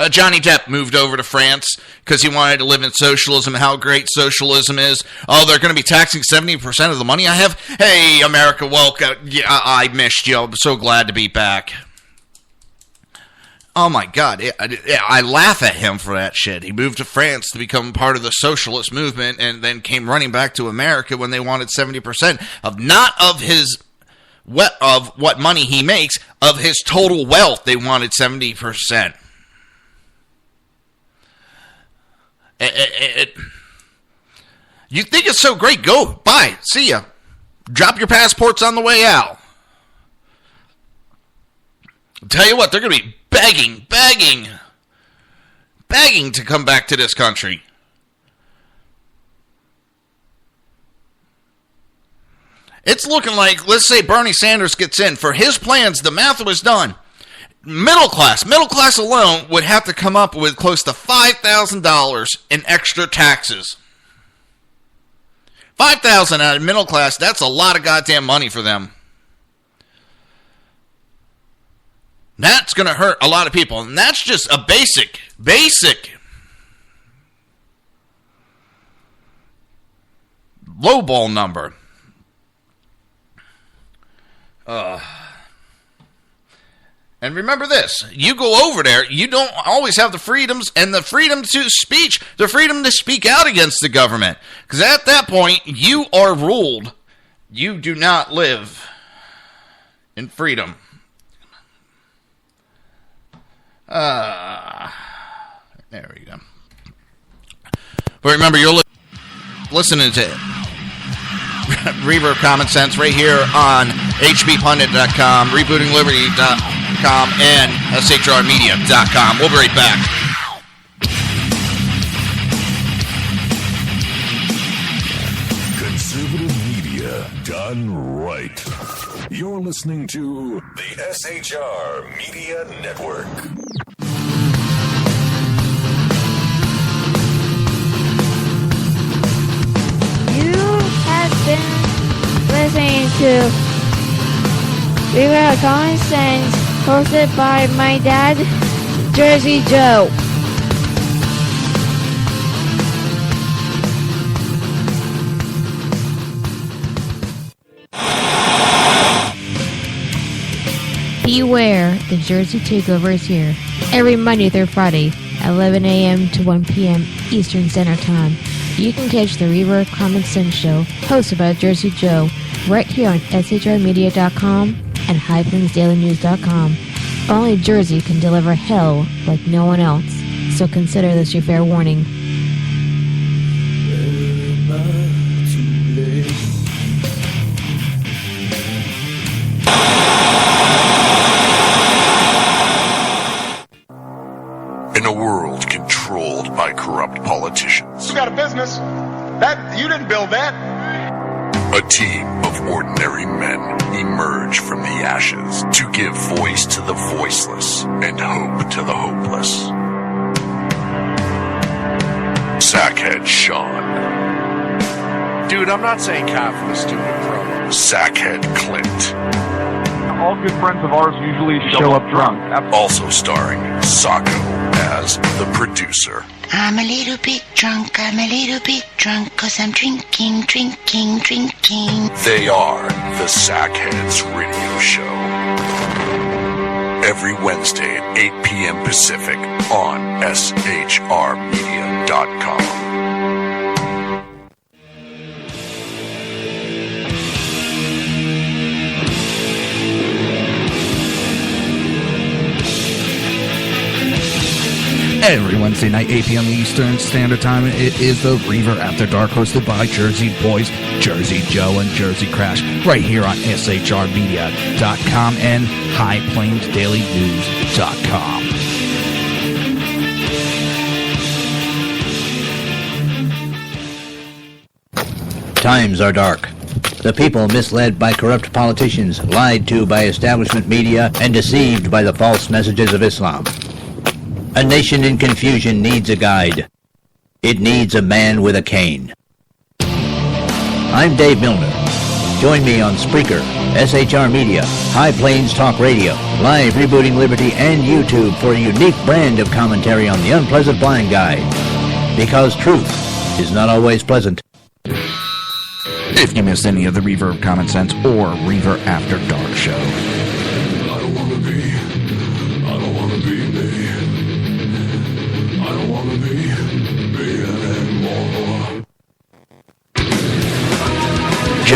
Johnny Depp moved over to France because he wanted to live in socialism, how great socialism is. Oh, they're going to be taxing 70% of the money I have? Hey, America, welcome. Yeah, I missed you. I'm so glad to be back. Oh, my God. I laugh at him for that shit. He moved to France to become part of the socialist movement and then came running back to America when they wanted 70% of not of his what money he makes, of his total wealth, they wanted 70%. You think it's so great? Go, bye, see ya. Drop your passports on the way out. I'll tell you what, they're going to be begging to come back to this country. It's looking like, let's say Bernie Sanders gets in. For his plans, the math was done. Middle class alone would have to come up with close to $5,000 in extra taxes. $5,000 out of middle class, that's a lot of goddamn money for them. That's going to hurt a lot of people. And that's just a basic lowball number. And remember this, you go over there, you don't always have the freedoms and the freedom to speech, the freedom to speak out against the government. Because at that point, you are ruled. You do not live in freedom. There we go. But remember, you're listening to Reaver Common Sense right here on hbpundit.com, rebootingliberty.com, and shrmedia.com. We'll be right back. Conservative media done right. You're listening to the SHR Media Network. Have been listening to Reaver Common Sense, hosted by my dad, Jersey Joe. Beware, the Jersey Takeover is here. Every Monday through Friday, 11 a.m. to 1 p.m. Eastern Standard Time. You can catch the Reaver Common Sense Show, hosted by Jersey Joe, right here on shrmedia.com and highplainsdailynews.com. Only Jersey can deliver hell like no one else, so consider this your fair warning. In a world controlled by corrupt politicians, You got a business. That you didn't build that. a team of ordinary men emerge from the ashes to give voice to the voiceless and hope to the hopeless. Sackhead Sean. Dude, I'm not saying half of the stupid pro. Sackhead Clint. All good friends of ours usually show up drunk. Also starring Sacco as the producer. I'm a little bit drunk, 'cause I'm drinking. They are the Sackheads Radio Show. Every Wednesday at 8 p.m. Pacific on shrmedia.com. Every Wednesday night, 8 p.m. Eastern Standard Time, it is the Reaver After Dark, hosted by Jersey Boys, Jersey Joe, and Jersey Crash, right here on shrmedia.com and highplainsdailynews.com. Times are dark. The people misled by corrupt politicians, lied to by establishment media, and deceived by the false messages of Islam. A nation in confusion needs a guide. It needs a man with a cane. I'm Dave Milner. Join me on Spreaker, SHR Media, High Plains Talk Radio, Live Rebooting Liberty, and YouTube for a unique brand of commentary on the unpleasant blind guide. Because truth is not always pleasant. If you missed any of the Reaver Common Sense or Reaver After Dark show,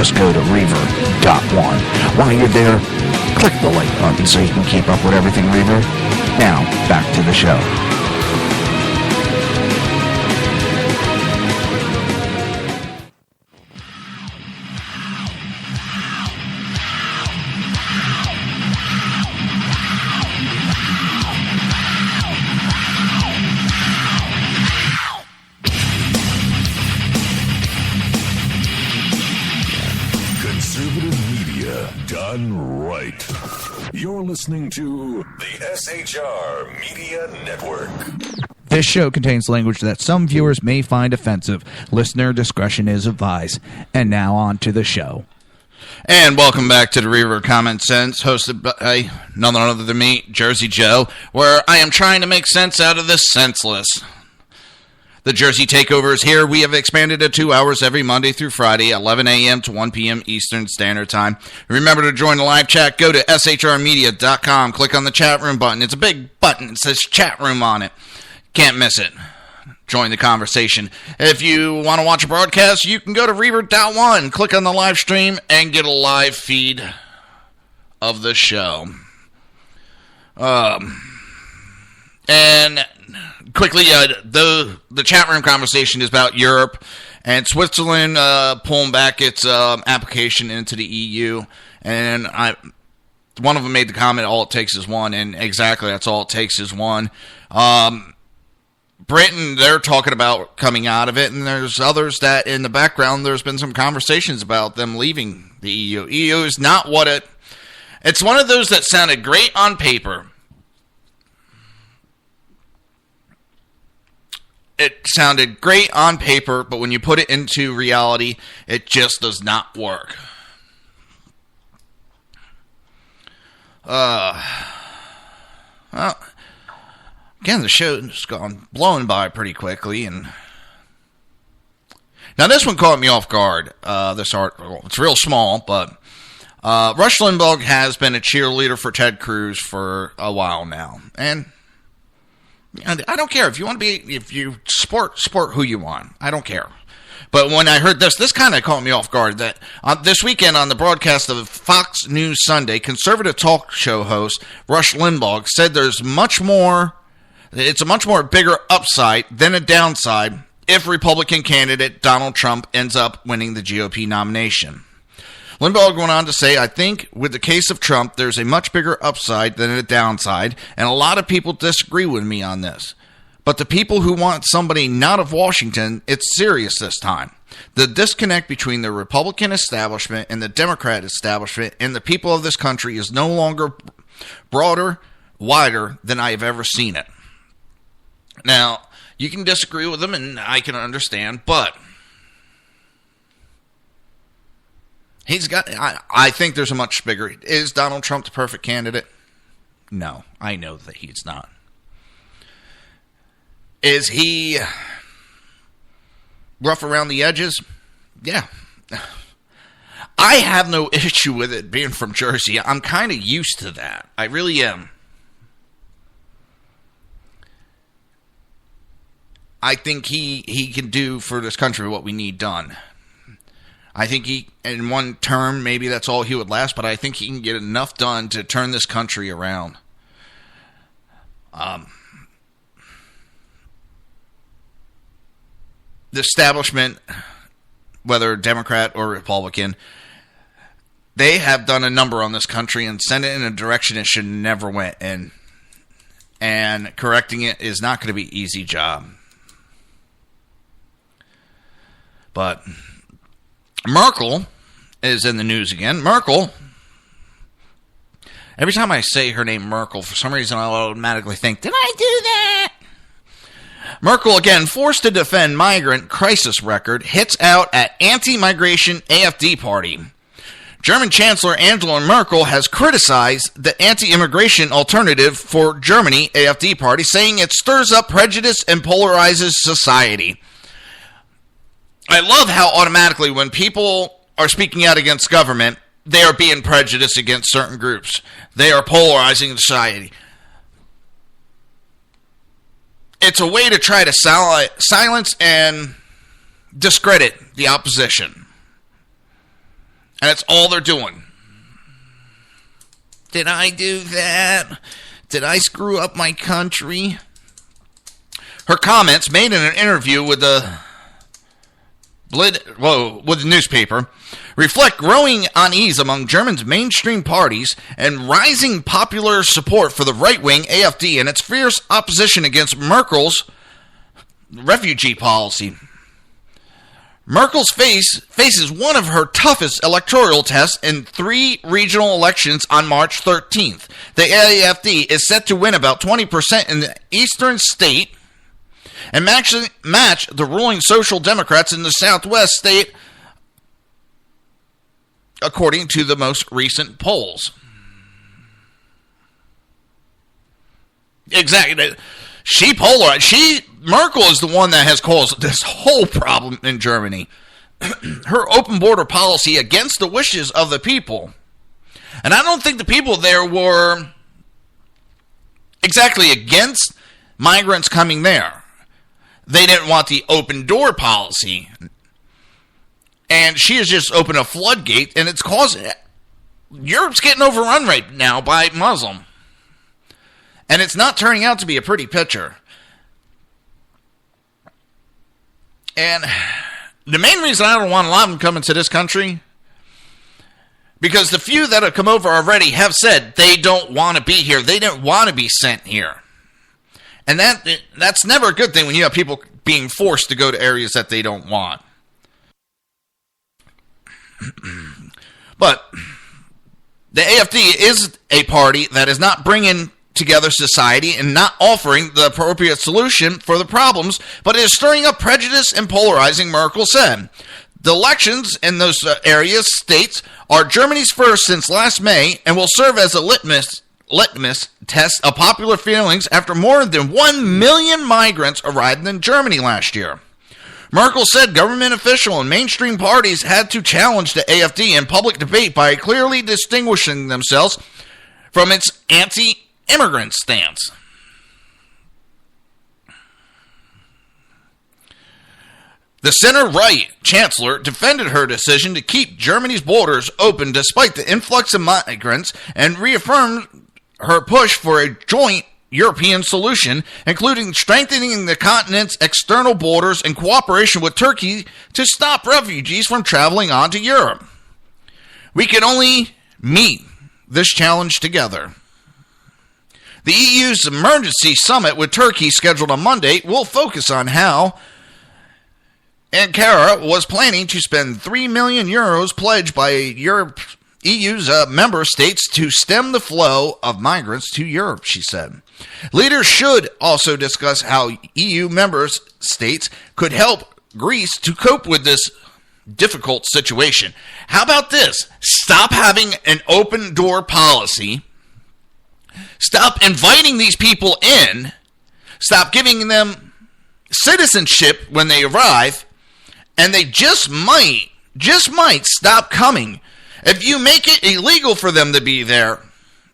just go to Reaver.one. While you're there, click the like button so you can keep up with everything Reaver. Now, back to the show. Done right. You're listening to the SHR Media Network. This show contains language that some viewers may find offensive. Listener discretion is advised. And now on to the show. And welcome back to the Reaver Common Sense, hosted by none other than me, Jersey Joe, where I am trying to make sense out of the senseless. The Jersey Takeover is here. We have expanded to 2 hours every Monday through Friday, 11 a.m. to 1 p.m. Eastern Standard Time. Remember to join the live chat. Go to shrmedia.com. Click on the chat room button. It's a big button. It says chat room on it. Can't miss it. Join the conversation. If you want to watch a broadcast, you can go to Reaver.one. Click on the live stream and get a live feed of the show. And quickly, the chat room conversation is about Europe and Switzerland pulling back its application into the EU. And one of them made the comment, all it takes is one, and exactly, that's all it takes is one. Britain, they're talking about coming out of it, and there's others that in the background, there's been some conversations about them leaving the EU. EU is not what it's one of those that sounded great on paper. It sounded great on paper, but when you put it into reality, it just does not work. Well, again, the show's gone blown by pretty quickly, and now this one caught me off guard. This article, it's real small, but Rush Limbaugh has been a cheerleader for Ted Cruz for a while now, and I don't care if you want to be, if you support who you want. I don't care. But when I heard this kind of caught me off guard. That this weekend on the broadcast of Fox News Sunday, conservative talk show host Rush Limbaugh said it's a much more bigger upside than a downside if Republican candidate Donald Trump ends up winning the GOP nomination. Limbaugh went on to say, I think with the case of Trump, there's a much bigger upside than a downside, and a lot of people disagree with me on this. But the people who want somebody not of Washington, it's serious this time. The disconnect between the Republican establishment and the Democrat establishment and the people of this country is no longer broader, wider than I have ever seen it. Now, you can disagree with them, and I can understand, but I think there's a much bigger. Is Donald Trump the perfect candidate? No, I know that he's not. Is he rough around the edges? Yeah. I have no issue with it being from Jersey. I'm kind of used to that. I really am. I think he can do for this country what we need done. I think in one term, maybe that's all he would last, but I think he can get enough done to turn this country around. The establishment, whether Democrat or Republican, they have done a number on this country and sent it in a direction it should never went in. And correcting it is not going to be an easy job. But Merkel is in the news again. Merkel, every time I say her name Merkel, for some reason I automatically think, did I do that? Merkel, again, forced to defend migrant crisis record, hits out at anti-migration AfD party. German Chancellor Angela Merkel has criticized the anti-immigration alternative for Germany AfD party, saying it stirs up prejudice and polarizes society. I love how automatically when people are speaking out against government, they are being prejudiced against certain groups. They are polarizing society. It's a way to try to silence and discredit the opposition. And that's all they're doing. Did I do that? Did I screw up my country? Her comments made in an interview with the newspaper reflect growing unease among Germany's mainstream parties and rising popular support for the right-wing AfD and its fierce opposition against Merkel's refugee policy. Merkel's faces one of her toughest electoral tests in 3 regional elections on March 13th. The AfD is set to win about 20% in the eastern state and match the ruling Social Democrats in the southwest state, according to the most recent polls. Exactly. Merkel is the one that has caused this whole problem in Germany. Her open border policy against the wishes of the people. And I don't think the people there were exactly against migrants coming there. They didn't want the open door policy. And she has just opened a floodgate, and it's causing... Europe's getting overrun right now by Muslim. And it's not turning out to be a pretty picture. And the main reason I don't want a lot of them coming to this country, because the few that have come over already have said they don't want to be here. They didn't want to be sent here. And that's never a good thing when you have people being forced to go to areas that they don't want. But the AfD is a party that is not bringing together society and not offering the appropriate solution for the problems, but is stirring up prejudice and polarizing, Merkel said. The elections in those areas, states, are Germany's first since last May and will serve as a litmus test of popular feelings after more than 1 million migrants arrived in Germany last year. Merkel said government officials and mainstream parties had to challenge the AfD in public debate by clearly distinguishing themselves from its anti-immigrant stance. The center-right chancellor defended her decision to keep Germany's borders open despite the influx of migrants and reaffirmed her push for a joint European solution, including strengthening the continent's external borders and cooperation with Turkey to stop refugees from traveling on to Europe. We can only meet this challenge together. The EU's emergency summit with Turkey scheduled on Monday will focus on how Ankara was planning to spend €3 million pledged by EU's member states to stem the flow of migrants to Europe, she said. Leaders should also discuss how EU member states could help Greece to cope with this difficult situation. How about this? Stop having an open door policy. Stop inviting these people in. Stop giving them citizenship when they arrive. And they just might stop coming. If you make it illegal for them to be there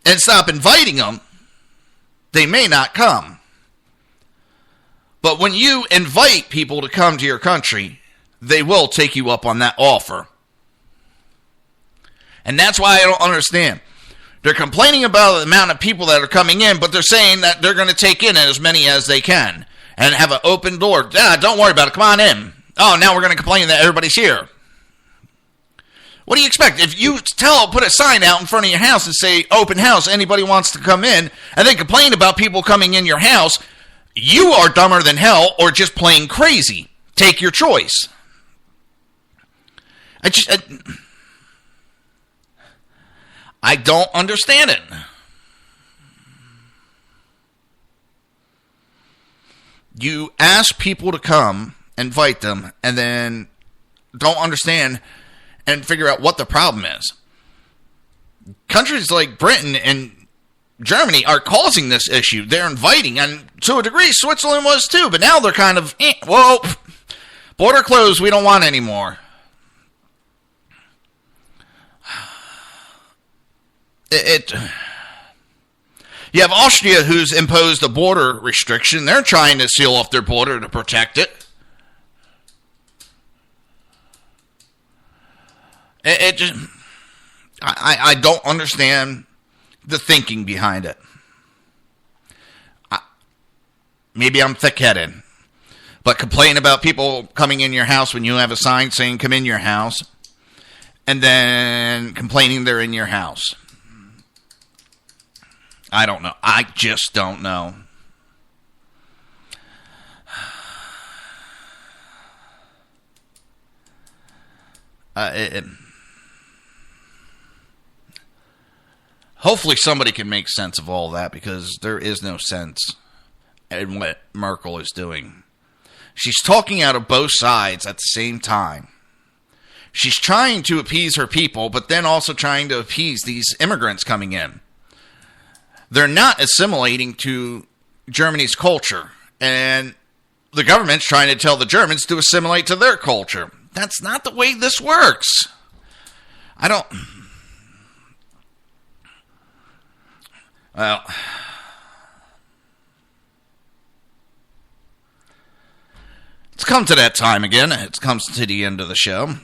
and stop inviting them, they may not come. But when you invite people to come to your country, they will take you up on that offer. And that's why I don't understand. They're complaining about the amount of people that are coming in, but they're saying that they're going to take in as many as they can and have an open door. Don't worry about it. Come on in. Oh, now we're going to complain that everybody's here. What do you expect? If you put a sign out in front of your house and say, open house, anybody wants to come in, and then complain about people coming in your house, you are dumber than hell or just plain crazy. Take your choice. I don't understand it. You ask people to come, invite them, and then don't understand and figure out what the problem is. Countries like Britain and Germany are causing this issue. They're inviting, and to a degree, Switzerland was too, but now they're kind of, border closed, we don't want anymore. You have Austria, who's imposed a border restriction. They're trying to seal off their border to protect it. I don't understand the thinking behind it. Maybe I'm thick-headed. But complain about people coming in your house when you have a sign saying come in your house, and then complaining they're in your house. I don't know. I just don't know. Hopefully somebody can make sense of all that, because there is no sense in what Merkel is doing. She's talking out of both sides at the same time. She's trying to appease her people, but then also trying to appease these immigrants coming in. They're not assimilating to Germany's culture, and the government's trying to tell the Germans to assimilate to their culture. That's not the way this works. Well, it's come to that time again. It comes to the end of the show.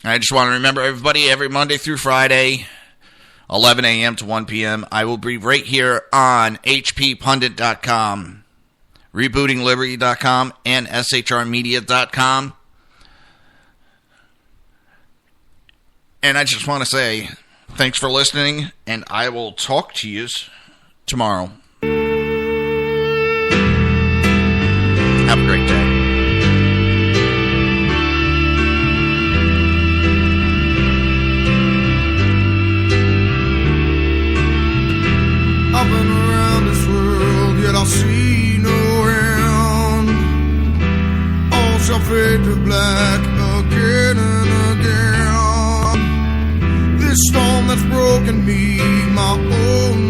I just want to remember everybody, every Monday through Friday, 11 a.m. to 1 p.m., I will be right here on hppundit.com, rebootingliberty.com, and shrmedia.com. And I just want to say thanks for listening, and I will talk to you tomorrow. Have a great day. I've been around this world, yet I see no end. All shall fade to black again and again. This storm that's broken me, my own